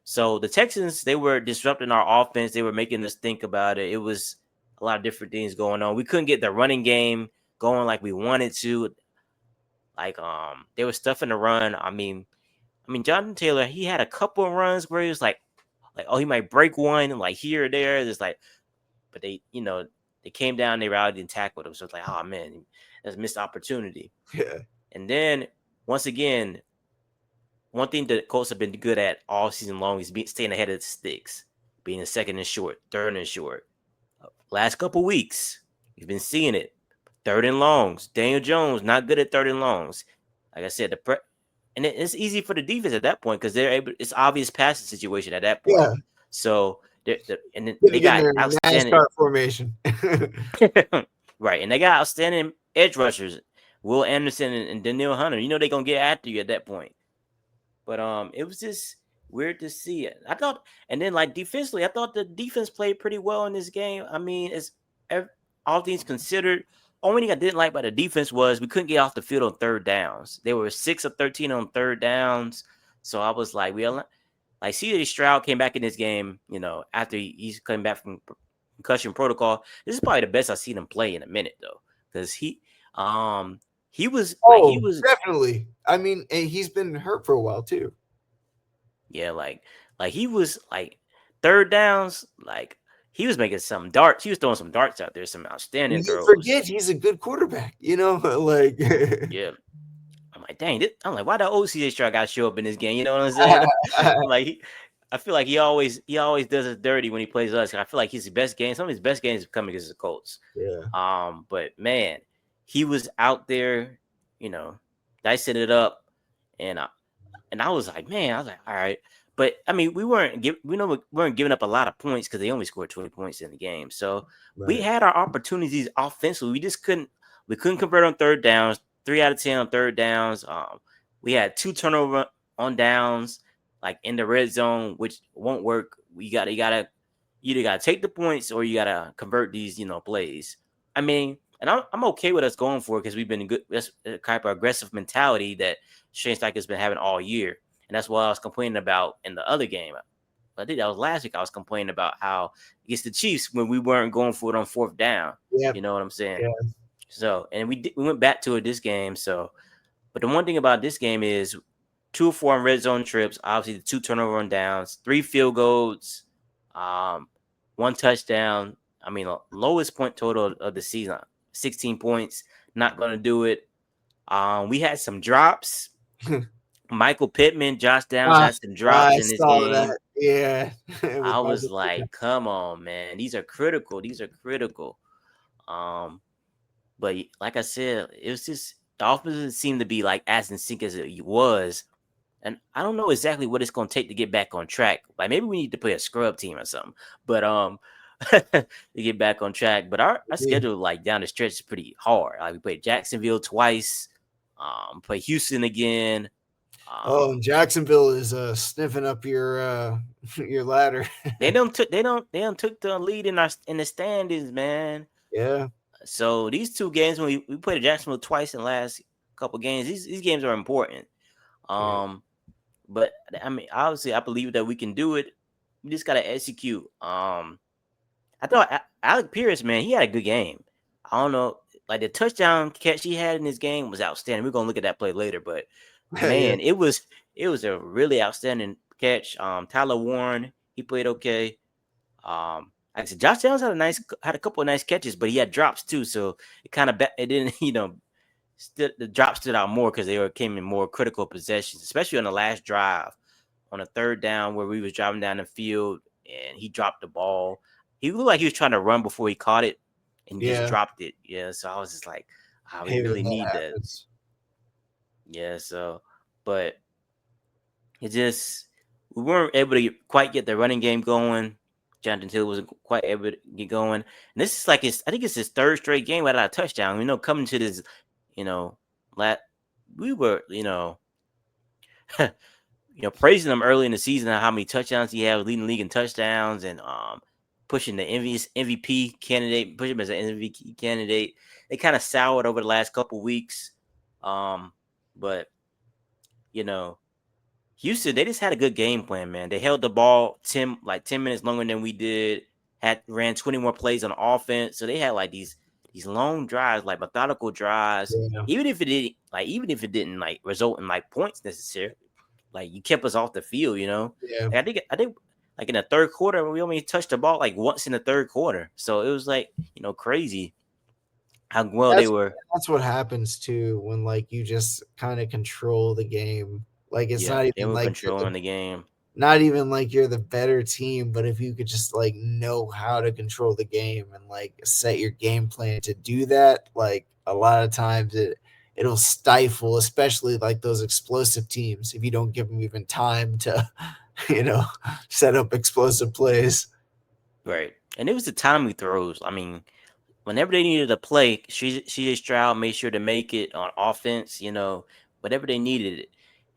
So the Texans, they were disrupting our offense. They were making us think about it. It was a lot of different things going on. We couldn't get the running game going like we wanted to. Like they were stuffing the run. I mean, Jonathan Taylor, he had a couple of runs where he was like, oh, he might break one and like here or there. It's like, but they, they came down, they routed and tackled him. So it's like, oh man, that's a missed opportunity. Yeah. And then once again, one thing that Colts have been good at all season long is staying ahead of the sticks, being a second and short, third and short. Last couple weeks, you've been seeing it. Third and longs. Daniel Jones not good at third and longs. Like I said, and it's easy for the defense at that point because they're able. It's obvious passing situation at that point. Yeah. So and then they got outstanding NASCAR formation. Right, and they got outstanding edge rushers, Will Anderson and Danielle Hunter. You know they're gonna get after you at that point. But it was just weird to see it. I thought, and then like defensively, I thought the defense played pretty well in this game. I mean, it's all things considered. Only thing I didn't like about the defense was we couldn't get off the field on third downs. They were 6 of 13 on third downs. So I was like, like CJ Stroud came back in this game, after he's coming back from concussion protocol. This is probably the best I've seen him play in a minute though, because he was definitely. I mean, and he's been hurt for a while too. Yeah, like he was like third downs, like he was making some darts. He was throwing some darts out there, some outstanding throws. Forget he's a good quarterback, like yeah. I'm like, dang, I'm like, why the old CJ Stroud got to show up in this game? You know what I'm saying? Like, I feel like he always does it dirty when he plays us. I feel like his best game, some of his best games have come against the Colts. Yeah. But man, he was out there, dicing it up, and I was like, man, all right. But I mean, we weren't giving up a lot of points because they only scored 20 points in the game. So we had our opportunities offensively. We just couldn't convert on third downs. 3 out of 10 on third downs. We had 2 turnover on downs, like in the red zone, which won't work. You either gotta take the points or you gotta convert these, plays. I mean, and I'm okay with us going for it because we've been good. That's a type of aggressive mentality that Shane Steichen's been having all year. And that's what I was complaining about in the other game. I think that was last week. I was complaining about how against the Chiefs when we weren't going for it on fourth down. Yep. You know what I'm saying? Yeah. So, and we went back to it this game. So, but the one thing about this game is 2 of 4 on red zone trips. Obviously, the 2 turnover on downs, 3 field goals, 1 touchdown. I mean, lowest point total of the season, 16 points. Not going to do it. We had some drops. Michael Pittman, Josh Downs had some drops in this game. That. Yeah. I was like, come on, man. These are critical. But like I said, it was just the offense doesn't seem to be like as in sync as it was. And I don't know exactly what it's going to take to get back on track. Like maybe we need to play a scrub team or something. But to get back on track. But our schedule like down the stretch is pretty hard. Like we played Jacksonville twice, play Houston again. Jacksonville is sniffing up your ladder. they don't took the lead in the standings, man. Yeah. So these 2 games when we played Jacksonville twice in the last couple games, these games are important. But I mean, obviously, I believe that we can do it. We just gotta execute. I thought Alec Pierce, man, he had a good game. I don't know, like the touchdown catch he had in this game was outstanding. We're gonna look at that play later, but man, it was a really outstanding catch. Tyler Warren, he played okay. Like I said, Josh Downs had a couple of nice catches, but he had drops too. So it kind of it didn't, the drops stood out more because they came in more critical possessions, especially on the last drive on a third down where we was driving down the field and he dropped the ball. He looked like he was trying to run before he caught it and just dropped it. Yeah, so I was just like, we really need that. Yeah, so, but it just, we weren't able to quite get the running game going. Jonathan Taylor wasn't quite able to get going. And this is like I think it's his 3rd straight game without a touchdown. Coming to this, we were, praising him early in the season on how many touchdowns he had, leading the league in touchdowns and pushing the MVP candidate, pushing him as an MVP candidate. They kind of soured over the last couple weeks. But, Houston, they just had a good game plan, man. They held the ball 10 minutes longer than we did, ran 20 more plays on offense. So they had like these these long drives, like methodical drives. Yeah. Even if it didn't like result in like points necessarily, like you kept us off the field. Yeah. Like, I think like in the third quarter we only touched the ball like once in the third quarter, so it was like crazy how well they were. That's what happens too when like you just kind of control the game. Like it's not They even were like controlling the game. not even like you're the better team, but if you could just like know how to control the game and like set your game plan to do that, like a lot of times it'll stifle, especially like those explosive teams if you don't give them even time to, set up explosive plays. Right. And it was the timely throws. I mean, whenever they needed a play, CJ Stroud made sure to make it on offense, whatever they needed it.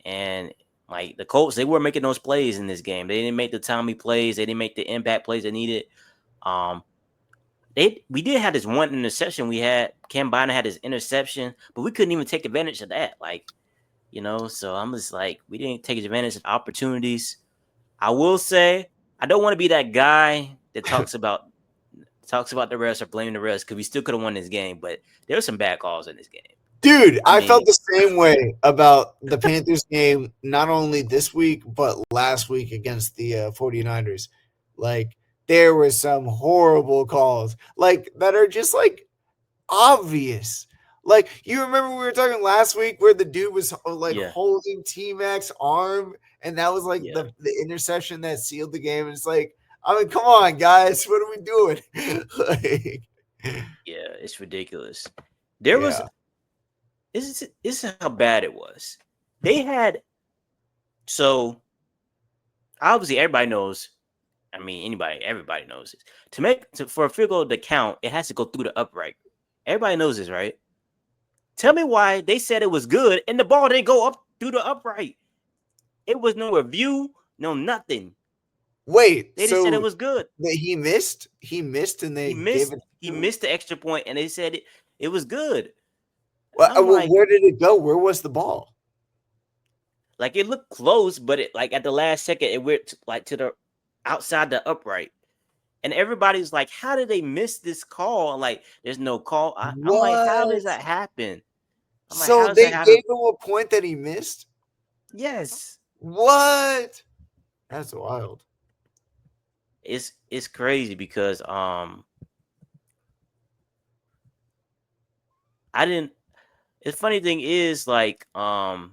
And like the Colts, they were making those plays in this game. They didn't make the timely plays, they didn't make the impact plays they needed. We did have this one interception. We had Cam Bynum had his interception, but we couldn't even take advantage of that. So I'm just like, we didn't take advantage of opportunities. I will say, I don't want to be that guy that talks about the refs or blaming the refs, because we still could have won this game, but there were some bad calls in this game. Dude, I felt the same way about the Panthers game, not only this week, but last week against the 49ers. Like, there were some horrible calls, like, that are just, like, obvious. Like, you remember we were talking last week where the dude was, like, holding T-Mac's arm, and that was, like, the interception that sealed the game. And it's like, I mean, come on, guys. What are we doing? Yeah, it's ridiculous. There was – this is how bad it was. They had – so, obviously, everybody knows – I mean, everybody knows this. For a field goal to count, it has to go through the upright. Everybody knows this, right? Tell me why they said it was good and the ball didn't go up through the upright. It was no review, no nothing. Wait, they just said it was good. He missed, and they gave it. He missed the extra point, and they said it was good. Well, where did it go? Where was the ball? Like, it looked close, but it like at the last second it went to the outside the upright, and everybody's like, "How did they miss this call?" Like, there's no call. I'm like, "How does that happen?" So they gave him a point that he missed? Yes. What? That's wild. It's crazy because the funny thing is, like, I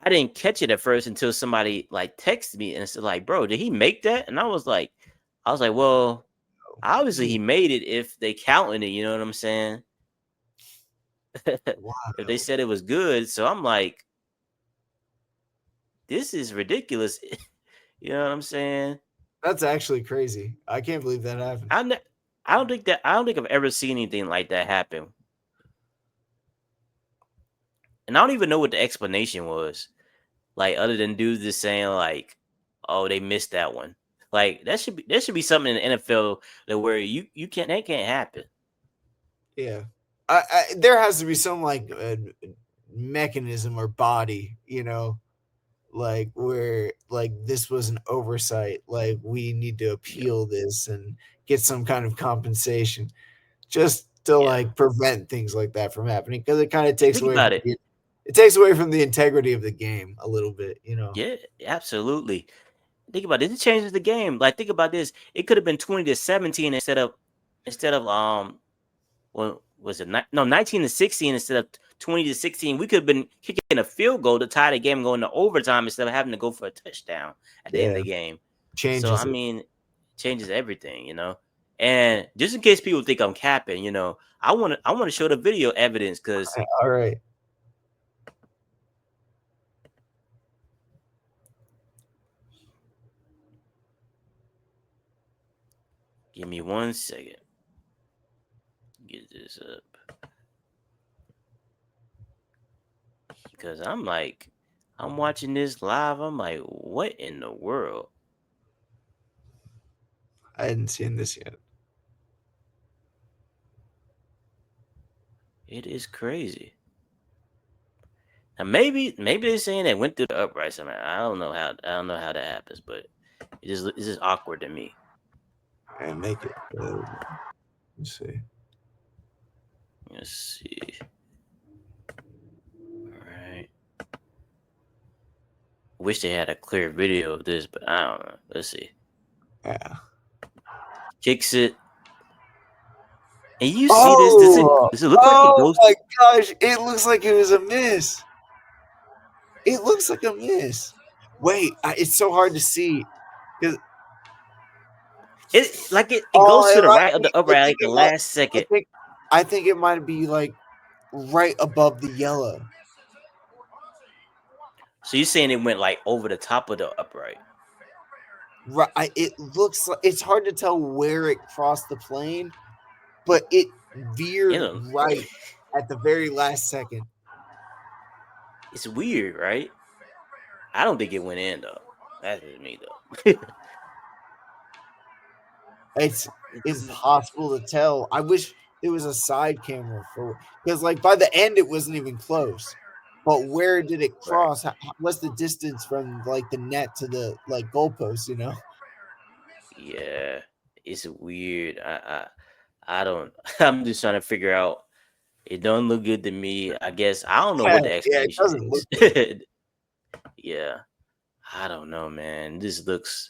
didn't catch it at first until somebody like texted me and said, like, "Bro, did he make that?" And I was like, well, obviously he made it if they counted it, you know what I'm saying? Wow. If they said it was good. So I'm like, this is ridiculous. You know what I'm saying? That's actually crazy. I can't believe that happened. I don't think I've ever seen anything like that happen. And I don't even know what the explanation was. Like, other than dudes just saying, like, "Oh, they missed that one." Like, there should be something in the NFL that where that can't happen. Yeah. There has to be some like mechanism or body, like where like this was an oversight, like we need to appeal this and get some kind of compensation just to like prevent things like that from happening, because it kind of takes away it takes away from the integrity of the game a little bit, Yeah, absolutely. Think about it. It changes the game. Like, think about this. It could have been 20-17 instead of what was it? 19-16 instead of 20-16. We could have been kicking a field goal to tie the game, going to overtime instead of having to go for a touchdown at the end of the game. I mean, changes everything, And just in case people think I'm capping, I want to show the video evidence, because all right. Give me 1 second. Get this up. Because I'm watching this live. I'm like, what in the world? I hadn't seen this yet. It is crazy. Now maybe they're saying they went through the uprights. I mean, I don't know how that happens, but it's just awkward to me. And make it. Let's see. Let's see. All right. Wish they had a clear video of this, but I don't know. Let's see. Yeah. Kicks it. And you see this? Does it look like it goes? Oh my gosh! It looks like it was a miss. It looks like a miss. Wait, it's so hard to see. It goes to the right of the upright like the last second. I think it might be like right above the yellow. So you're saying it went like over the top of the upright? Right. It looks like it's hard to tell where it crossed the plane, but it veered right at the very last second. It's weird, right? I don't think it went in though. That's just me though. It's impossible to tell. I wish there was a side camera because like by the end it wasn't even close. But where did it cross? Right. What's the distance from like the net to the like goalpost? You know? Yeah, it's weird. I don't. I'm just trying to figure out. It don't look good to me. I guess I don't know what the explanation is. Yeah, I don't know, man. This looks,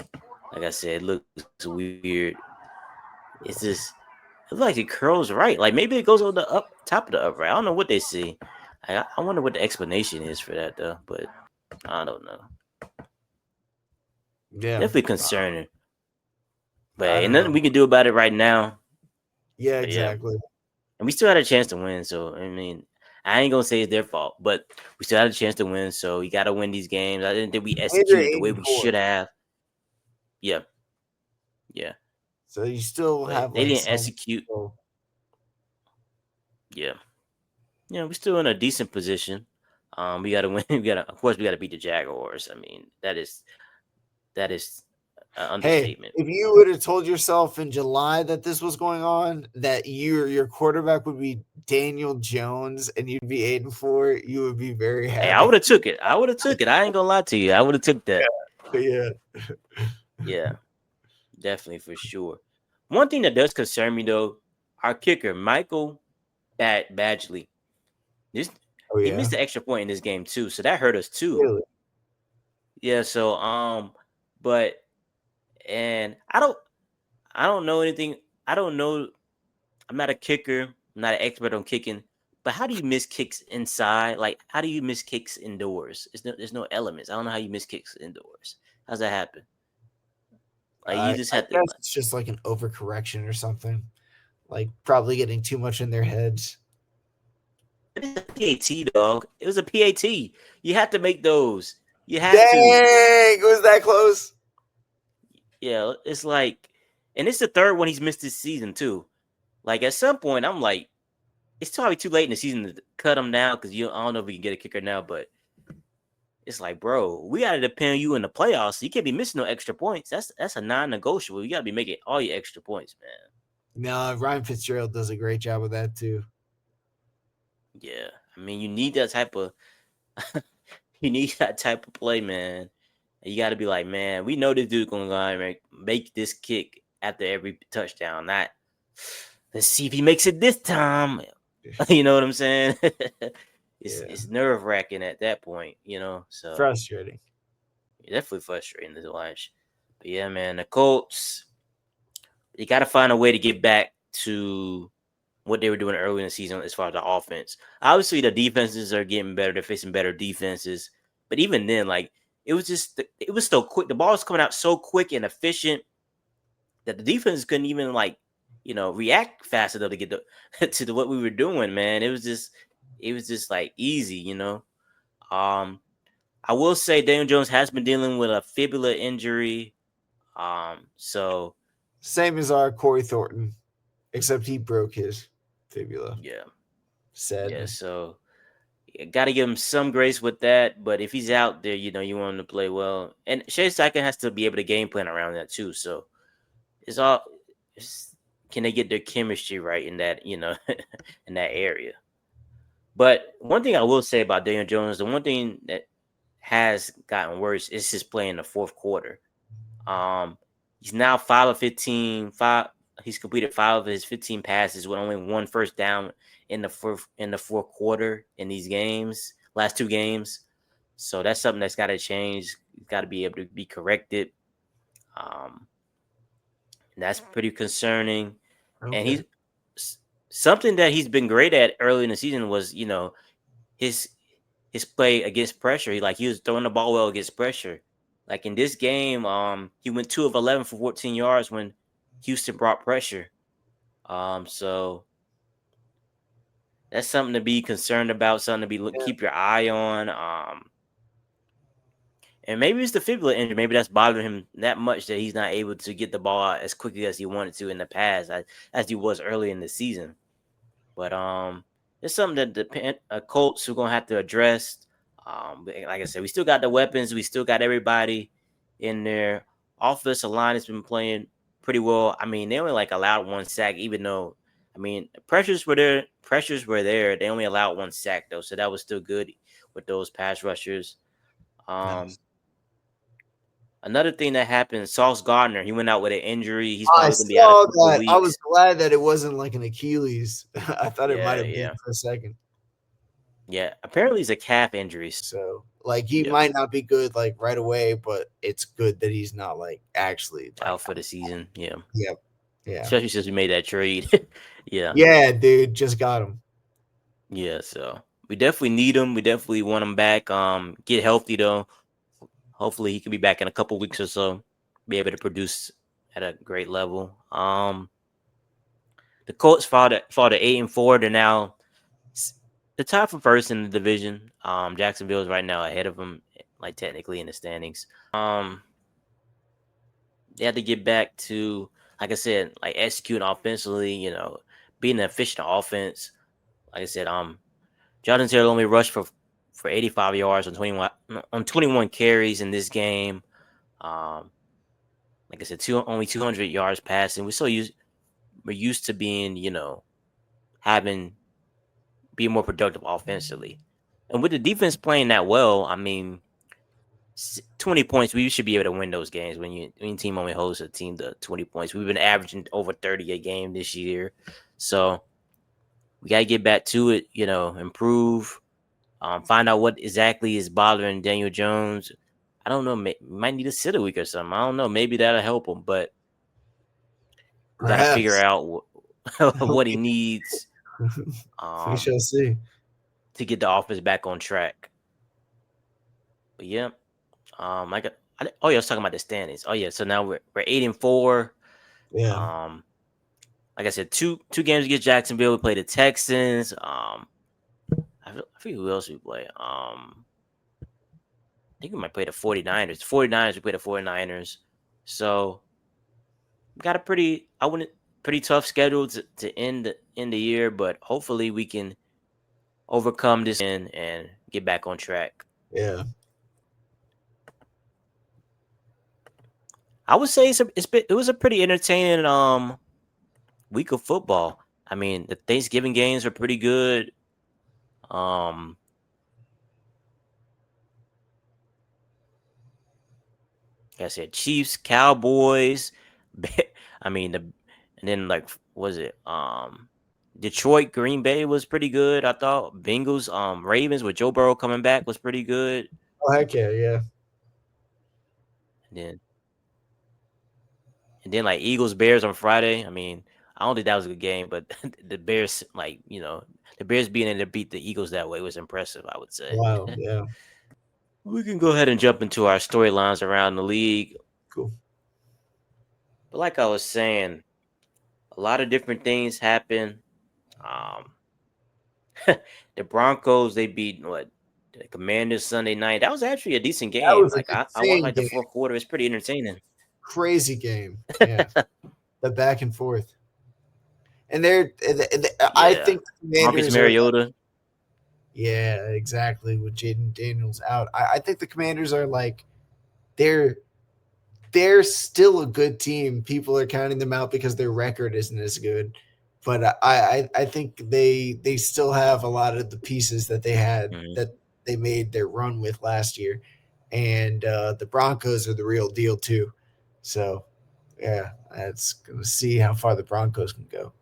like I said, it looks weird. It's just, it looks like it curls right. Like maybe it goes on the top of the upright. I don't know what they see. I wonder what the explanation is for that though. But I don't know. Yeah, definitely concerning. But ain't nothing we can do about it right now. Yeah, exactly. Yeah. And we still had a chance to win. So I mean, I ain't gonna say it's their fault, but we still had a chance to win. So you got to win these games. I didn't think we executed the way we should have. Yeah. Yeah. So you still have. They didn't execute. Yeah. Yeah, we're still in a decent position. We got to win. Of course, we got to beat the Jaguars. I mean, that is an understatement. Hey, if you would have told yourself in July that this was going on, that your quarterback would be Daniel Jones and you'd be 8-4, you would be very happy. Hey, I would have took it. I ain't gonna lie to you. I would have took that. Yeah, definitely for sure. One thing that does concern me though, our kicker Michael Badgley. He missed the extra point in this game too, so that hurt us too. Really? Yeah. So but and I don't know anything. I don't know. I'm not a kicker. I'm not an expert on kicking. But how do you miss kicks inside? Like, how do you miss kicks indoors? There's no elements. I don't know how you miss kicks indoors. How's that happen? Like you just have to. It's just like an overcorrection or something. Like probably getting too much in their heads. It's a PAT, dog. It was a PAT. You have to make those. You have to. Dang, it was that close. Yeah, it's like, and it's the third one he's missed this season too. Like at some point, I'm like, it's probably too late in the season to cut him down because I don't know if we can get a kicker now, but it's like, bro, we gotta depend on you in the playoffs. So you can't be missing no extra points. That's a non-negotiable. You gotta be making all your extra points, man. No, Ryan Fitzgerald does a great job of that too. Yeah, I mean, you need that type of play, man. And you got to be like, man, we know this dude's going to make this kick after every touchdown. Not, let's see if he makes it this time. You know what I'm saying? It's nerve-wracking at that point, you know. So frustrating. Definitely frustrating to watch. But yeah, man, the Colts, you got to find a way to get back to what they were doing early in the season as far as the offense. Obviously, the defenses are getting better. They're facing better defenses. But even then, like, it was so quick. The ball was coming out so quick and efficient that the defense couldn't even, like, you know, react fast enough to get to what we were doing, man. It was just like easy, you know. I will say Daniel Jones has been dealing with a fibula injury. So same as our Corey Thornton, except he broke his fibula. Yeah. Sad. Yeah, so you got to give him some grace with that. But if he's out there, you know, you want him to play well. And Shea Steichen has to be able to game plan around that too. So can they get their chemistry right in that, you know, in that area? But one thing I will say about Daniel Jones, the one thing that has gotten worse is his play in the fourth quarter. He's now 5 of 15, He's completed 5 of his 15 passes with only 1 first down in the fourth quarter in these games, last 2 games. So that's something that's got to change. Got to be able to be corrected. That's pretty concerning. Okay. And he's something that he's been great at early in the season was, his play against pressure. He was throwing the ball well against pressure. Like in this game, he went 2 of 11 for 14 yards when Houston brought pressure. So that's something to be concerned about, something to keep your eye on. And maybe it's the fibula injury. Maybe that's bothering him that much that he's not able to get the ball out as quickly as he wanted to in the past, as he was early in the season. But it's something that the Colts are gonna have to address. Like I said, we still got the weapons. We still got everybody in there. Offensive line has been playing pretty well. I mean, they only allowed 1 sack, even though pressures were there. They only allowed 1 sack though, so that was still good with those pass rushers. Nice. Another thing that happened, Sauce Gardner, he went out with an injury. He's I probably gonna be out a couple weeks. I was glad that it wasn't like an Achilles. I thought it might have been for a second. Yeah, apparently it's a calf injury. So he might not be good right away, but it's good that he's not actually out for the season. Yeah. Yep. Yeah. Especially since we made that trade. Yeah. Yeah, dude, just got him. Yeah, so we definitely need him. We definitely want him back. Get healthy though. Hopefully he can be back in a couple weeks or so, be able to produce at a great level. The Colts fought at 8-4. They're now the top for first in the division. Jacksonville is right now ahead of them, technically in the standings. They had to get back to, like I said, executing offensively. Being an efficient offense. Like I said, Jonathan Taylor only rushed for 85 yards on 21 carries in this game. Like I said, only 200 yards passing. We're used to being, being more productive offensively. And with the defense playing that well, 20 points, we should be able to win those games when your team only holds a team to 20 points. We've been averaging over 30 a game this year. So we got to get back to it, improve. Find out what exactly is bothering Daniel Jones. I don't know. Might need to sit a week or something. I don't know. Maybe that'll help him, but we got to figure out what he needs. We shall see. To get the offense back on track. But yeah, I was talking about the standings. Oh yeah, so now we're 8-4. Yeah. Like I said, two games against Jacksonville. We played the Texans. I forget who else we play. I think we might play the 49ers. We played the 49ers. So we got a pretty tough schedule to end the year, but hopefully we can overcome this and get back on track. Yeah. I would say it was a pretty entertaining week of football. The Thanksgiving games are pretty good. Like I said, Chiefs, Cowboys. And then was it Detroit, Green Bay was pretty good. I thought Bengals, Ravens with Joe Burrow coming back was pretty good. Oh heck yeah. And then Eagles, Bears on Friday. I don't think that was a good game, but the Bears, the Bears being able to beat the Eagles that way was impressive, I would say. Wow, yeah. We can go ahead and jump into our storylines around the league. Cool. But like I was saying, a lot of different things happen. The Broncos, they beat the Commanders Sunday night. That was actually a decent game. I watched the fourth quarter. It's pretty entertaining. Crazy game. Yeah. The back and forth. And I think the Commanders Marcus Mariota. Yeah, exactly. With Jaden Daniels out, I think the Commanders are they're still a good team. People are counting them out because their record isn't as good, but I think they still have a lot of the pieces that they had that they made their run with last year, and the Broncos are the real deal too. So Yeah, that's gonna see how far the Broncos can go.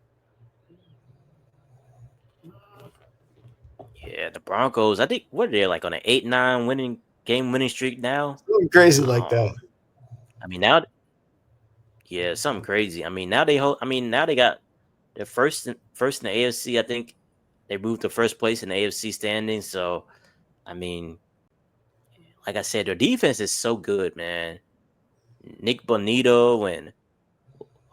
Yeah, the Broncos. I think what are they like on an 8-9 winning streak now? Something crazy like that. I mean now, yeah, something crazy. I mean now now they got their first in the AFC. I think they moved to first place in the AFC standings. So I mean, like I said, their defense is so good, man. Nick Bonito and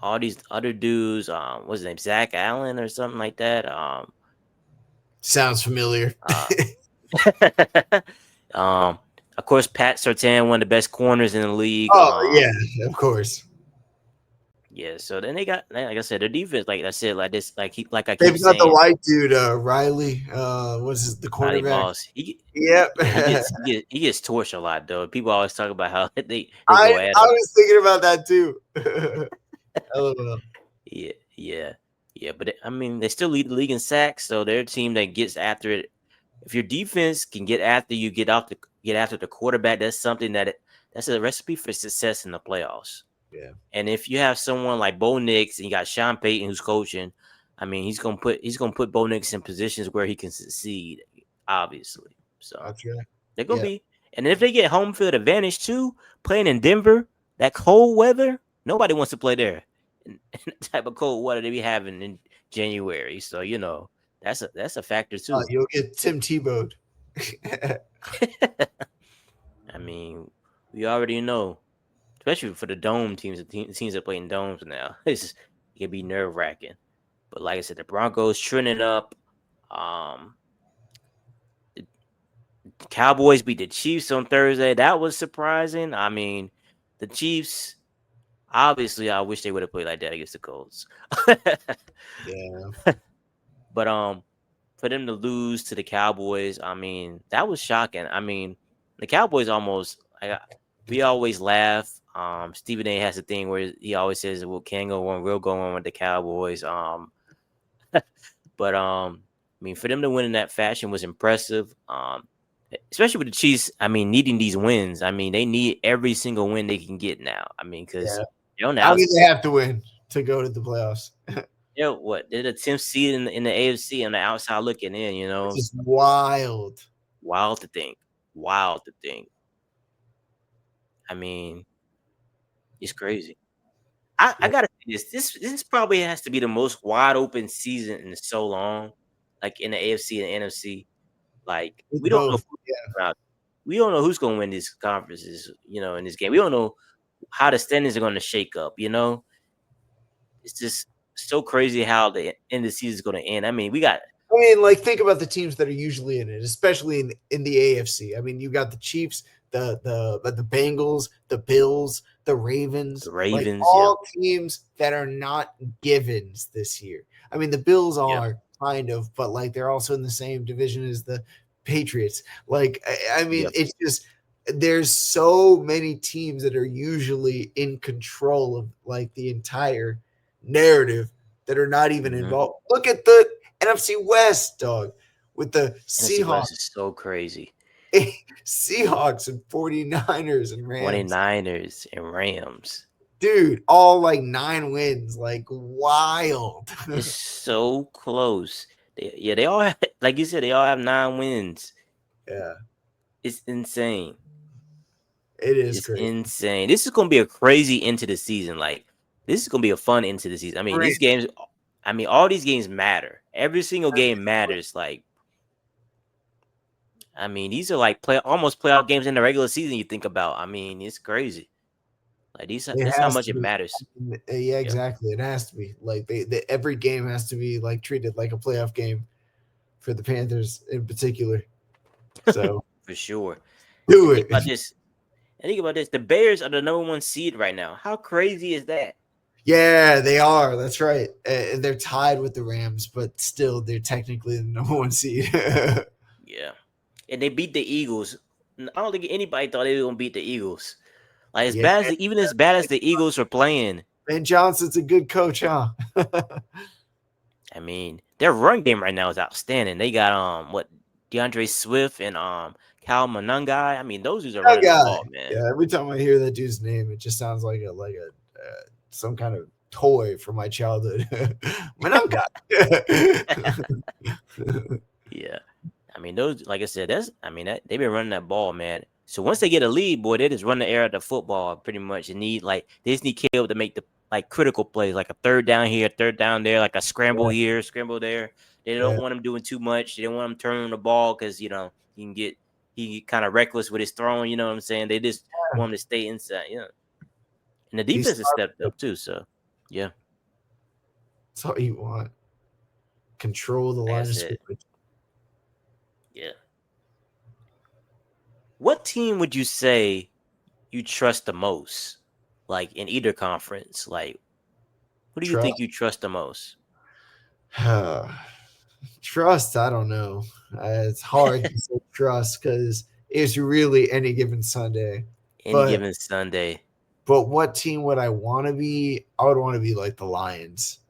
all these other dudes. What's his name? Zach Allen or something like that. Sounds familiar. Of course, Pat Surtain, one of the best corners in the league. Oh yeah, of course. Yeah. So then they got, like I said, their defense, like I said, like this, like I keep They've got saying, the white dude, Riley. What's the Riley quarterback? Moss. Yep. He gets torched a lot though. People always talk about how they I go at him. was thinking about that too. LOL. Yeah. But I mean, they still lead the league in sacks, so they're a team that gets after it. If your defense can get after you, get after the quarterback, that's something that's a recipe for success in the playoffs. Yeah. And if you have someone like Bo Nix and you got Sean Payton who's coaching, I mean, he's gonna put Bo Nix in positions where he can succeed, obviously. So That's right. they're gonna be, and if they get home field advantage too, playing in Denver, that cold weather, nobody wants to play there. In the type of cold weather they be having in January. So that's a factor too. You'll get Tim Tebow'd. I mean, we already know, especially for the dome teams, the teams that play in domes now, it can be nerve wracking. But like I said, the Broncos trending up. The Cowboys beat the Chiefs on Thursday. That was surprising. I mean, the Chiefs. Obviously, I wish they would have played like that against the Colts. Yeah. But for them to lose to the Cowboys, I mean, that was shocking. I mean, the Cowboys almost. We always laugh. Stephen A. has a thing where he always says, "Well, can go on, we'll go on with the Cowboys." But I mean, for them to win in that fashion was impressive. Especially with the Chiefs, I mean, needing these wins. I mean, they need every single win they can get now. I mean, because how do they have to win to go to the playoffs? What they're the 10th seed in the AFC on the outside looking in. It's just wild. Wild to think. I mean, it's crazy. I gotta say this probably has to be the most wide open season in so long, like in the AFC and the NFC. Like we don't know who's gonna win these conferences, in this game. We don't know how the standings are gonna shake up, It's just so crazy how the end of the season is gonna end. I mean, think about the teams that are usually in it, especially in the AFC. I mean, you got the Chiefs, the Bengals, the Bills, the Ravens, all teams that are not givens this year. I mean, the Bills are kind of, but like they're also in the same division as the Patriots. Like, I mean, it's just there's so many teams that are usually in control of like the entire narrative that are not even involved. Look at the NFC West, dog, with the NFC Seahawks. West is so crazy. Seahawks and 49ers and Rams. 49ers and Rams. Dude, all like 9 wins, like wild. It's so close. They all have, like you said, they all have 9 wins. Yeah. It's insane. It's crazy. Insane. This is going to be a crazy end to the season. Like, this is going to be a fun end to the season. I mean, all these games matter. Every single game matters. Like, I mean, these are like almost playoff games in the regular season you think about. I mean, it's crazy. Like that's how much it matters. Yeah, exactly. It has to be. Like every game has to be like treated like a playoff game for the Panthers in particular. So for sure. Do it. Think about this. The Bears are the #1 seed right now. How crazy is that? Yeah, they are. That's right. They're tied with the Rams, but still they're technically the #1 seed. Yeah. And they beat the Eagles. I don't think anybody thought they were gonna beat the Eagles. Like as bad as the Eagles were playing. Ben Johnson's a good coach, huh? I mean, their run game right now is outstanding. They got DeAndre Swift and Kyle Monangai. I mean, those dudes are running the ball, man. Yeah, every time I hear that dude's name, it just sounds like a some kind of toy from my childhood. When I'm got. Yeah. I mean, those, like I said, they've been running that ball, man. So once they get a lead, boy, they just run the air of the football pretty much. They just need Caleb to make the critical plays, like a third down here, third down there, like a scramble here, scramble there. They don't want him doing too much. They don't want him turning the ball because he kind of reckless with his throwing. You know what I'm saying? They just want him to stay inside. Yeah. And the defense has stepped up too. So yeah, that's all you want. Control the line of scrimmage. Yeah. What team would you say you trust the most, like in either conference? Like, who do you think you trust the most? Trust, I don't know. It's hard to say trust because it's really any given Sunday. Given Sunday. But what team would I want to be? I would want to be like the Lions.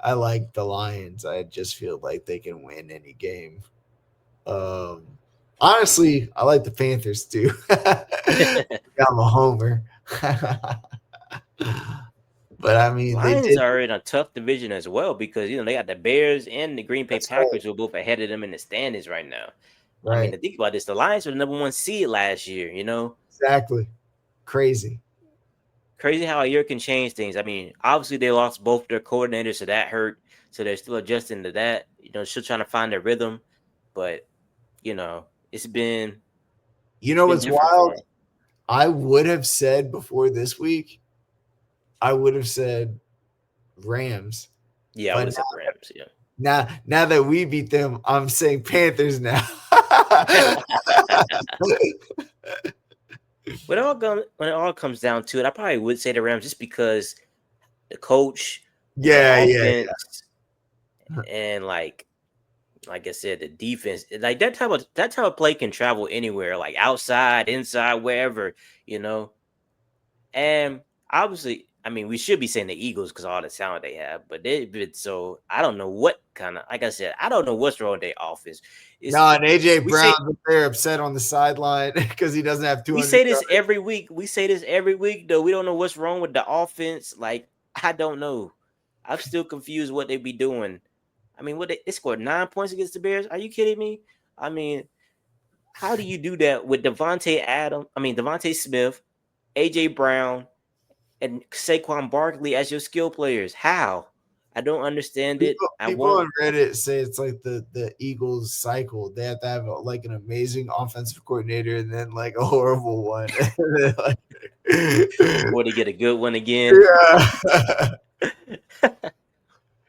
I like the Lions. I just feel like they can win any game. Honestly, I like the Panthers too. I'm a homer. But I mean, Lions are in a tough division as well because they got the Bears and the Green Bay Packers who are both ahead of them in the standings right now. Right. I mean, to think about this, the Lions were the number 1 seed last year. Exactly. Crazy how a year can change things. I mean, obviously they lost both their coordinators, so that hurt. So they're still adjusting to that. Still trying to find their rhythm, but it's been. What's wild? I would have said before this week. I would have said Rams. Yeah, I would have said Rams. Yeah. Now that we beat them, I'm saying Panthers now. When it all comes down to it, I probably would say the Rams just because the coach, offense, and like I said, the defense, like that type of play can travel anywhere, like outside, inside, wherever, And obviously, I mean, we should be saying the Eagles because all the talent they have, but so I don't know what kind of, like I said, I don't know what's wrong with their offense. And AJ Brown's there upset on the sideline because he doesn't have 200. We say this every week. Though we don't know what's wrong with the offense. Like I don't know. I'm still confused what they be doing. I mean, they scored 9 points against the Bears. Are you kidding me? I mean, how do you do that with Devontae Smith, AJ Brown, and Saquon Barkley as your skill players? How? I don't understand it. People on Reddit say it's like the Eagles cycle. They have to have like an amazing offensive coordinator and then like a horrible one. Or to get a good one again. Yeah.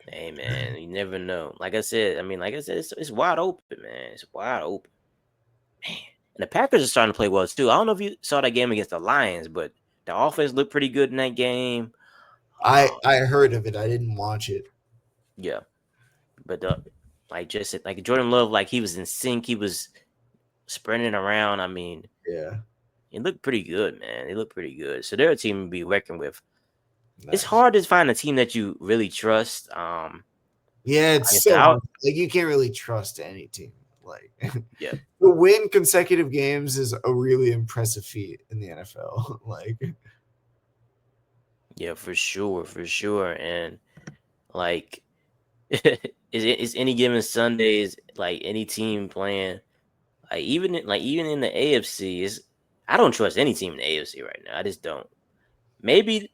Hey man, you never know. Like I said, it's wide open, man. It's wide open. Man. And the Packers are starting to play well too. I don't know if you saw that game against the Lions, but the offense looked pretty good in that game. I heard of it. I didn't watch it. Yeah, but like Jordan Love, like he was in sync. He was sprinting around. I mean, yeah, it looked pretty good, man. It looked pretty good. So they're a team to be reckoned with. Nice. It's hard to find a team that you really trust. Yeah, it's so hard. Like you can't really trust any team. Like, yeah, to win consecutive games is a really impressive feat in the NFL. Like. Yeah, for sure. And like, is any given Sundays, like any team playing, like even in the AFC, I don't trust any team in the AFC right now. I just don't. Maybe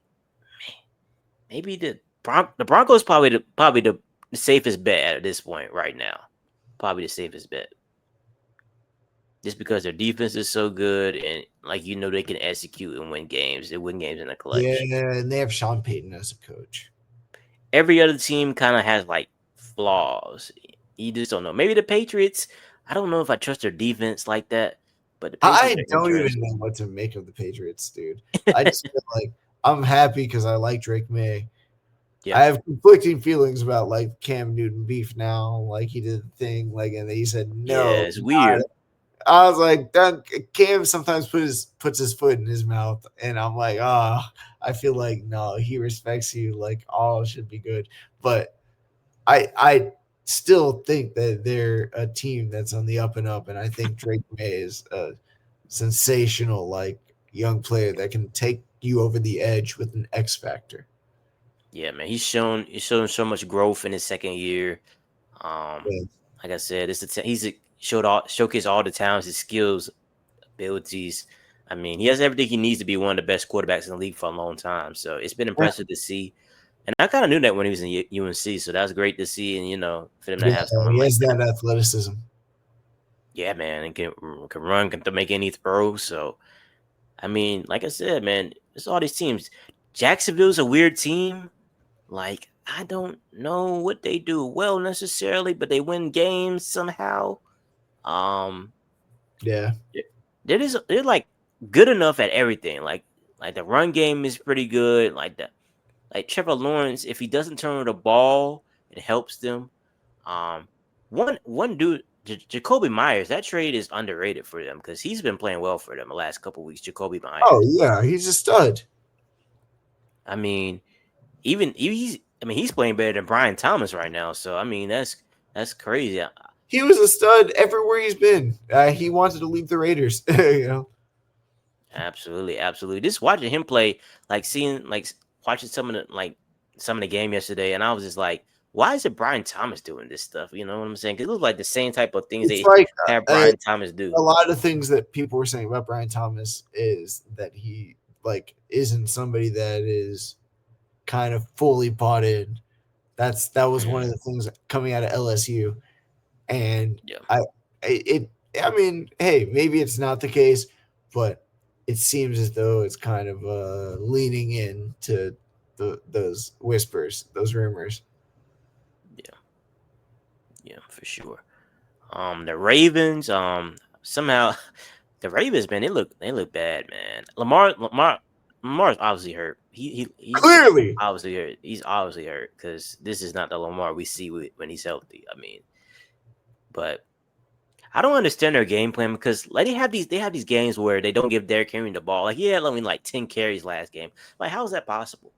the Broncos probably the safest bet at this point right now. Probably the safest bet. Just because their defense is so good and they can execute and win games. They win games in the clutch. Yeah, and they have Sean Payton as a coach. Every other team kind of has like flaws. You just don't know. Maybe the Patriots. I don't know if I trust their defense like that. But I don't even know what to make of the Patriots, dude. I just feel like I'm happy because I like Drake May. Yeah. I have conflicting feelings about like Cam Newton beef now. Like he did the thing, and he said no. Yeah, it's weird. I was like, Cam sometimes puts his foot in his mouth, and I'm like, I feel like no, he respects you, like all should be good. But I still think that they're a team that's on the up and up, and I think Drake May is a sensational young player that can take you over the edge with an X factor. Yeah, man. He's shown so much growth in his second year. Yeah. Like I said, showcased all the talents, his skills, abilities. I mean, he has everything he needs to be one of the best quarterbacks in the league for a long time. So it's been impressive to see. And I kind of knew that when he was in UNC, so that was great to see. And for them to have someone he like has that. that athleticism. Yeah, man, and can run, can make any throw. So, I mean, like I said, man, it's all these teams. Jacksonville's a weird team. Like, I don't know what they do well necessarily, but they win games somehow. Yeah. They're like good enough at everything. Like the run game is pretty good. Like Trevor Lawrence, if he doesn't turn the ball, it helps them. One dude, Jacoby Myers, that trade is underrated for them because he's been playing well for them the last couple weeks. Jacoby Myers. Oh yeah, he's a stud. I mean, he's playing better than Brian Thomas right now. So I mean, that's crazy. He was a stud everywhere he's been. He wanted to leave the Raiders. Absolutely. Just watching him play, watching some of the game yesterday, and I was just like, why is it Brian Thomas doing this stuff? You know what I'm saying? Because it looks like the same type of things have Brian Thomas do. A lot of things that people were saying about Brian Thomas is that he isn't somebody that is kind of fully bought in. That was one of the things coming out of LSU, and I mean, hey, maybe it's not the case, but it seems as though it's kind of leaning into those whispers, those rumors. Yeah, for sure. The Ravens, somehow the Ravens, man, they look bad, man. Lamar's obviously hurt. He's Clearly obviously hurt. He's obviously hurt because this is not the Lamar we see when he's healthy. I mean, but I don't understand their game plan because they have these games where they don't give Derrick Henry the ball. Like, he had only 10 carries last game. Like, how is that possible?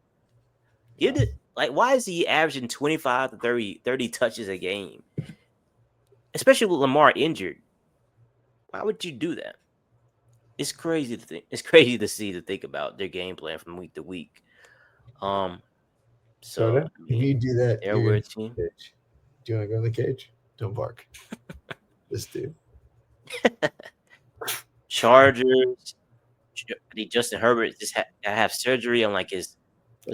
Why is he averaging 25 to 30 touches a game? Especially with Lamar injured. Why would you do that? It's crazy to think. It's crazy to think about their game plan from week to week. So if you do that, they're a weird team. Do you want to go in the cage? Don't bark. This dude. Chargers. Justin Herbert just have surgery on his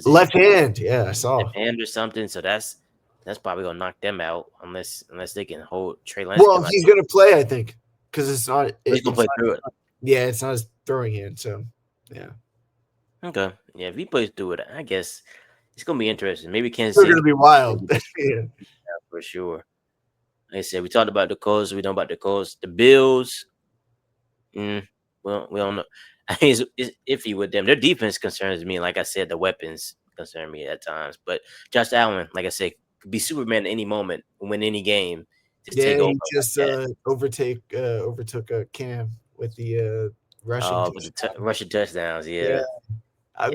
left hand. Yeah, I saw left hand or something. So that's probably gonna knock them out unless they can hold Trey Lance. Well, he's gonna play, I think, because it's not. He's gonna play through it. Yeah, it's not his throwing hand. So, yeah. Okay. Yeah, if he plays through it, I guess it's gonna be interesting. Maybe Kansas City. It's gonna be wild. Yeah, for sure. Like I said, we talked about the Colts. We know about the Colts. The Bills. Well, we don't know. I mean, it's iffy with them. Their defense concerns me. Like I said, the weapons concern me at times. But Josh Allen, like I said, could be Superman at any moment, win any game. He just overtook a Cam with the rushing touchdowns. Yeah.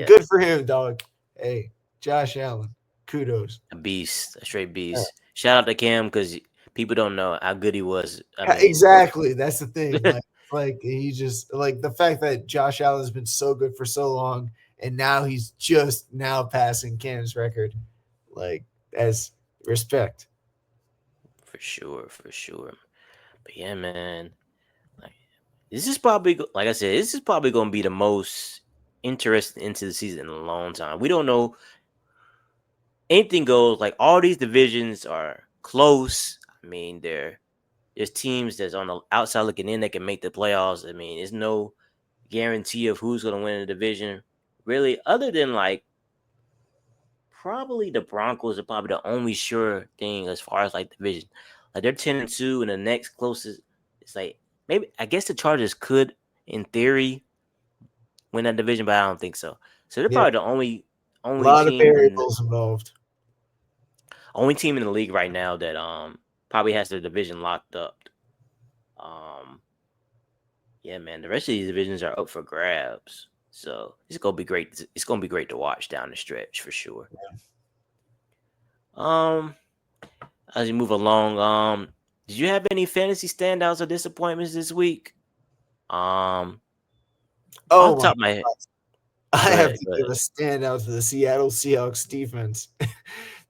Good for him, dog. Hey, Josh Allen, kudos. A beast, a straight beast. Yeah. Shout out to Cam because people don't know how good he was. Exactly, that's the thing. He just the fact that Josh Allen has been so good for so long, and now he's just now passing Cam's record, as respect. For sure. But yeah, man, this is probably, like I said, this is probably going to be the most interesting into the season in a long time. We don't know. Anything goes. All these divisions are close. I mean, there's teams that's on the outside looking in that can make the playoffs. I mean, there's no guarantee of who's going to win the division, really, other than probably the Broncos are probably the only sure thing as far as division. They're 10-2, and the next closest is maybe, I guess the Chargers could, in theory, win that division, but I don't think so. So they're probably the only a lot of variables involved. Only team in the league right now that probably has their division locked up. Yeah, man, the rest of these divisions are up for grabs. So it's gonna be great. It's gonna be great to watch down the stretch for sure. Yeah. As you move along, did you have any fantasy standouts or disappointments this week? Off the top of my head. I have to give a standout to the Seattle Seahawks defense.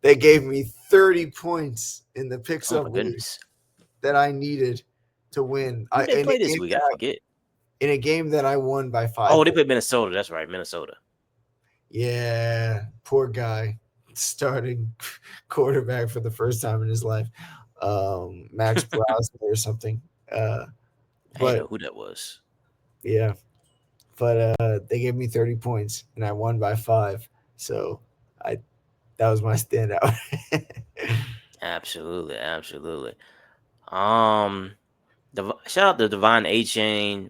They gave me 30 points in the picks-up league that I needed to win. They played this week. I forget. In a game that I won by 5. Oh, they played Minnesota. That's right, Minnesota. Yeah, poor guy. Starting quarterback for the first time in his life. Max Browser or something. I don't know who that was. Yeah. But they gave me 30 points and I won by 5. So that was my standout. Absolutely. Shout out to Devon Achane,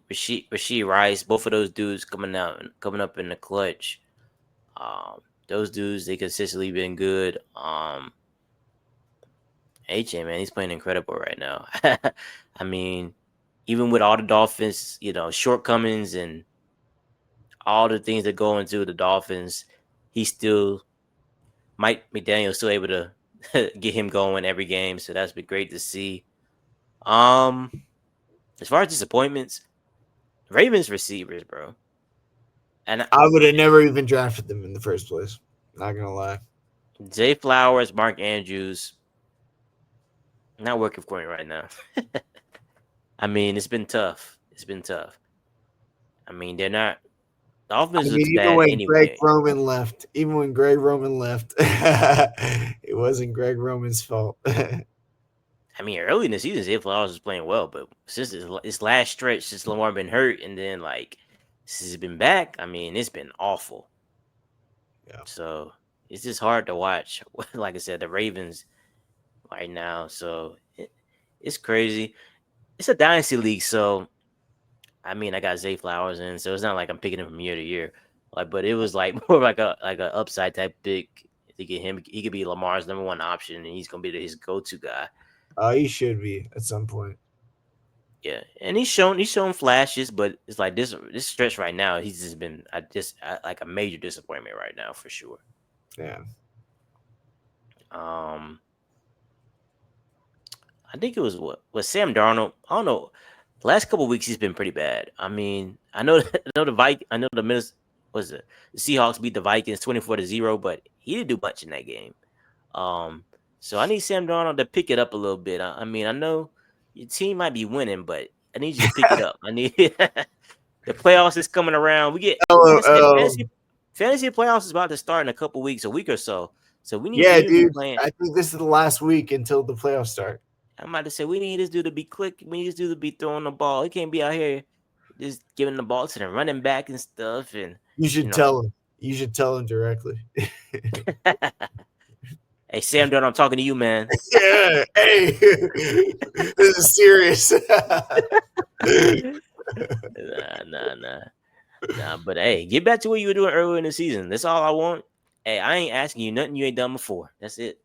Rashid Rice, both of those dudes coming up in the clutch. Those dudes, they consistently been good. Achane, man, he's playing incredible right now. I mean, even with all the Dolphins, shortcomings and all the things that go into the Dolphins, Mike McDaniel's still able to get him going every game. So that's been great to see. As far as disappointments, Ravens receivers, bro. And I would have never even drafted them in the first place. Not gonna lie. Zay Flowers, Mark Andrews, not working for me right now. I mean, it's been tough. I mean, they're not. The offense looks bad anyway. Even when Greg Roman left, it wasn't Greg Roman's fault. I mean, early in the season, Zay Flowers was playing well, but since this last stretch, since Lamar been hurt, and then since he's been back, I mean, it's been awful. Yeah. So it's just hard to watch. Like I said, the Ravens right now. So it's crazy. It's a dynasty league, so I mean, I got Zay Flowers in, so it's not like I'm picking him from year to year. But it was more like a upside type pick. To get him, he could be Lamar's number one option, and he's gonna be his go-to guy. He should be at some point. Yeah, and he's shown flashes, but it's like this stretch right now, he's just been like a major disappointment right now for sure. Yeah. I think it was Sam Darnold. I don't know. The last couple of weeks he's been pretty bad. I mean, I know the Seahawks beat the Vikings 24-0, but he didn't do much in that game. So I need Sam Darnold to pick it up a little bit. I mean, I know your team might be winning, but I need you to pick it up. I need the playoffs is coming around. We get fantasy playoffs is about to start in a week or so. So we need to be playing. I think this is the last week until the playoffs start. I'm about to say we need this dude to be quick. We need this dude to be throwing the ball. He can't be out here just giving the ball to the running back and stuff. And you should tell him. You should tell him directly. Hey, Sam Darnold, I'm talking to you, man. Yeah. Hey, this is serious. Nah. But hey, get back to what you were doing earlier in the season. That's all I want. Hey, I ain't asking you nothing you ain't done before. That's it.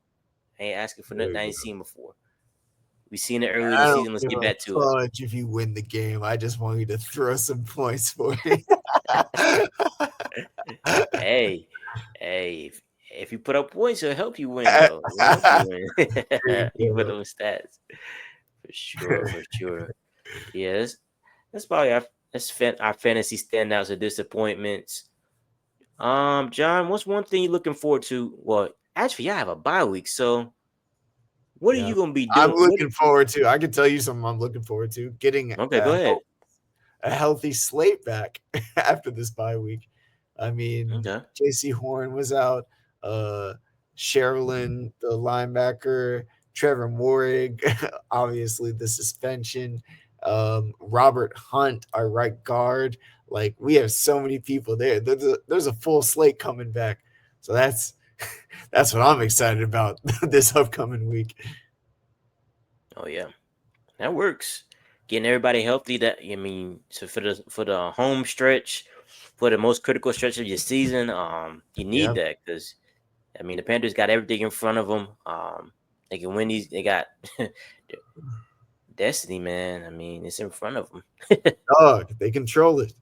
I ain't asking for nothing I ain't seen before. We seen it earlier in the season. Let's get back to it. If you win the game, I just want you to throw some points for me. Hey, if you put up points, it'll help you win. Though. You put those stats for sure. Yeah, that's probably our fantasy standouts or disappointments. John, what's one thing you're looking forward to? Well, actually, I have a bye week, so what are you going to be doing? I'm looking forward to. I can tell you something I'm looking forward to. Getting go ahead. A healthy slate back after this bye week. I mean, JC Horn was out. Sherilyn, the linebacker, Trevor Morig, obviously the suspension. Robert Hunt, our right guard. Like, we have so many people there. There's a full slate coming back. So that's what I'm excited about this upcoming week. Oh yeah, that works. Getting everybody healthy. So for the home stretch, for the most critical stretch of your season, you need that because, the Panthers got everything in front of them. They can win these. They got destiny, man. It's in front of them. They control it.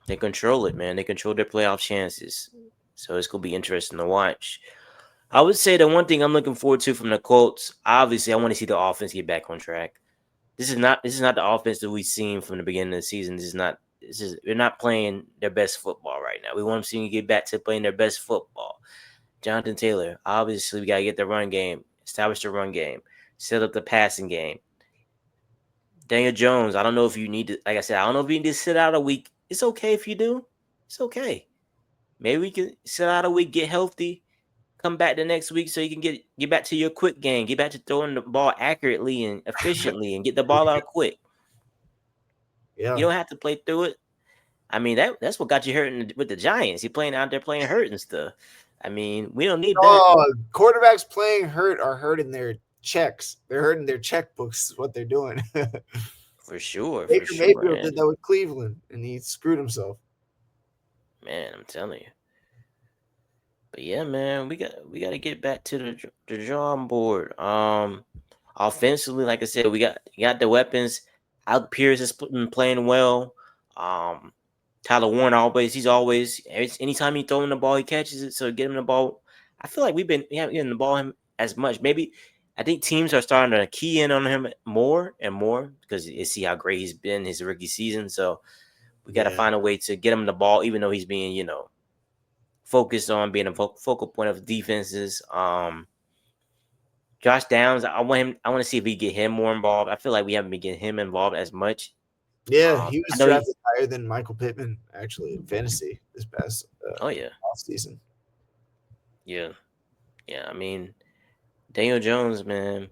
They control it, man. They control their playoff chances. So it's going to be interesting to watch. I would say the one thing I'm looking forward to from the Colts, obviously, I want to see the offense get back on track. This is not the offense that we've seen from the beginning of the season. This they're not playing their best football right now. We want them to see them get back to playing their best football. Jonathan Taylor, obviously, we got to get the run game, establish the run game, set up the passing game. Daniel Jones, I don't know if you need to, like I said, I don't know if you need to sit out a week. It's okay if you do. It's okay. Maybe we can sit out a week, get healthy, come back the next week so you can get back to your quick game, get back to throwing the ball accurately and efficiently and get the ball out quick. Yeah. You don't have to play through it. I mean, that's what got you hurt with the Giants. You're playing out there playing hurt and stuff. I mean, we don't need that. Quarterbacks playing hurt are hurting their checks. They're hurting their checkbooks is what they're doing. For sure. Baker for sure, Mayfield man. did that with Cleveland, and he screwed himself. Man, I'm telling you. But yeah, man, we got to get back to the drawing board. Offensively, like I said, we got the weapons. Alec Pierce has been playing well. Tyler Warren he's always anytime he's throwing the ball, he catches it. So get him the ball. I feel like we haven't getting the ball him as much. Maybe I think teams are starting to key in on him more and more because you see how great he's been his rookie season. So we got to find a way to get him the ball, even though he's being, focused on being a focal point of defenses. Josh Downs, I want to see if we get him more involved. I feel like we haven't been getting him involved as much. Yeah, he was drafted higher than Michael Pittman actually in fantasy this past offseason. Yeah. I mean, Daniel Jones, man.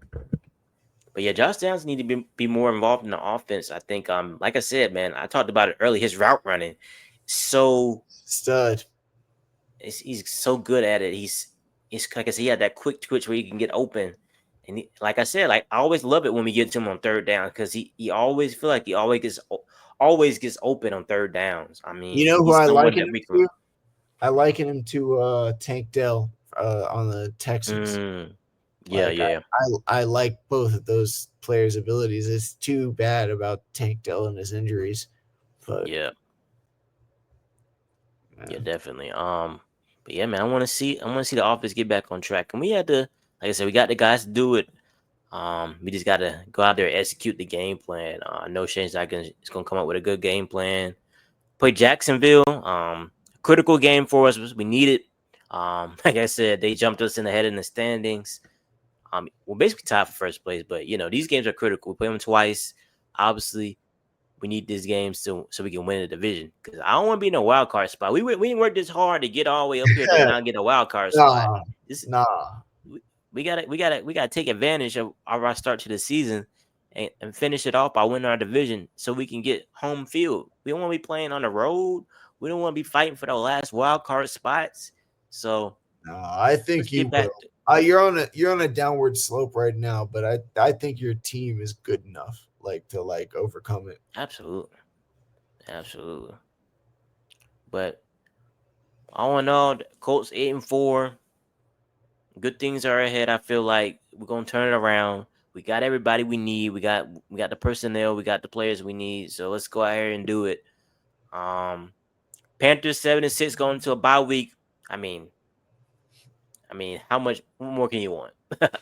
But yeah, Josh Downs need to be more involved in the offense. I think, like I said, man, I talked about it early. His route running, so stud. He's so good at it. He's like I said, he had that quick twitch where he can get open. And like I said, I always love it when we get to him on third down because he always feel like he always gets open on third downs. I mean, you know who I liken him to? I liken him to Tank Dell on the Texans. Yeah. I like both of those players' abilities. It's too bad about Tank Dell and his injuries, but yeah, definitely. But yeah, man, I want to see the offense get back on track, and we had to. Like I said, we got the guys to do it. We just got to go out there and execute the game plan. I know Shane Steichen is going to come up with a good game plan. Play Jacksonville. Critical game for us. We need it. Like I said, they jumped us in the head in the standings. We're basically tied for first place, but these games are critical. We play them twice. Obviously, we need these games so we can win the division. Because I don't want to be in a wild card spot. We didn't work this hard to get all the way up here to not get a wild card spot. We gotta take advantage of our start to the season and finish it off by winning our division so we can get home field. We don't want to be playing on the road. We don't want to be fighting for the last wild card spots. So I think you will. You're on a downward slope right now, but I think your team is good enough to overcome it. Absolutely. But all in all, Colts 8-4. Good things are ahead. I feel like we're gonna turn it around. We got everybody we need. We got the personnel. We got the players we need. So let's go out here and do it. Panthers 7-6 going into a bye week. I mean, how much more can you want?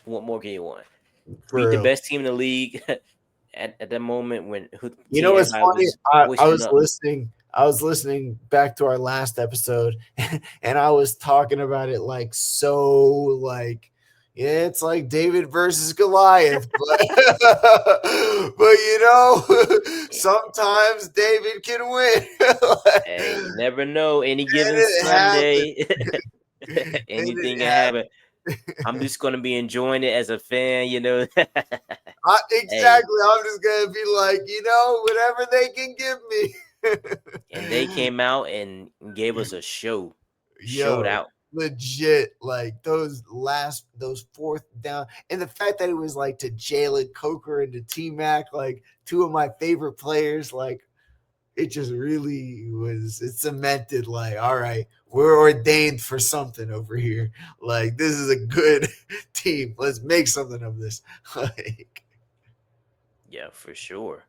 What more can you want? Beat the best team in the league at that moment when what's funny? I was listening back to our last episode and I was talking about it it's like David versus Goliath, but sometimes David can win. Hey, you never know. Any given Sunday, anything can happen. I'm just gonna be enjoying it as a fan, Exactly. Hey. I'm just gonna be like, whatever they can give me. And they came out and gave us a show. Showed out. Legit, those fourth down, and the fact that it was to Jalen Coker and to T-Mac, two of my favorite players, it just really was. It cemented, all right, we're ordained for something over here. This is a good team. Let's make something of this. Yeah, for sure.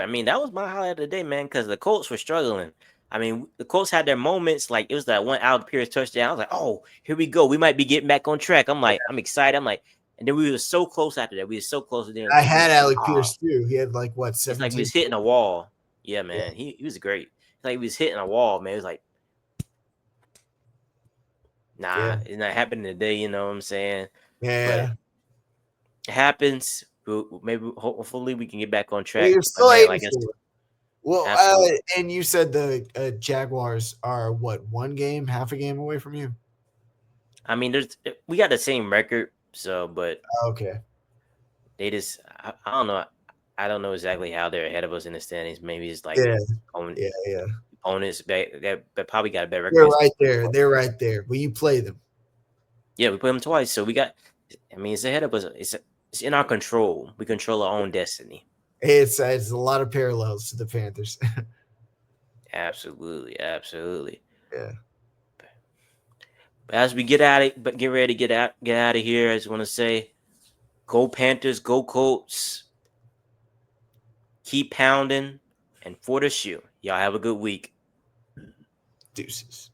I mean, that was my highlight of the day, man, because the Colts were struggling. I mean, the Colts had their moments. It was that one Alec Pierce touchdown. I was like, oh, here we go. We might be getting back on track. I'm excited. And then we were so close after that. We were so close. I had Alec Pierce too. He had 7. It's like we was hitting a wall. Yeah, man. He was great. Like he was hitting a wall, man. It was like, nah, it's not happening today. You know what I'm saying? Yeah. But it happens. Maybe hopefully we can get back on track. You're But still man, 8 like I said, Well, absolutely. and you said the Jaguars are what, one game, half a game away from you? I mean, we got the same record, so but Okay. they just I don't know. I don't know exactly how they're ahead of us in the standings. Maybe it's like Yeah. opponents that probably got a better They're record. right there. They're right there. But you play them. Yeah, we played them twice, so we got. I mean, it's ahead of us. It's in our control. We control our own destiny. It's a lot of parallels to the Panthers. Absolutely. Yeah. But as we get ready to get out of here, I just want to say, go Panthers, go Colts. Keep pounding, and for the shoe. Y'all have a good week. Deuces.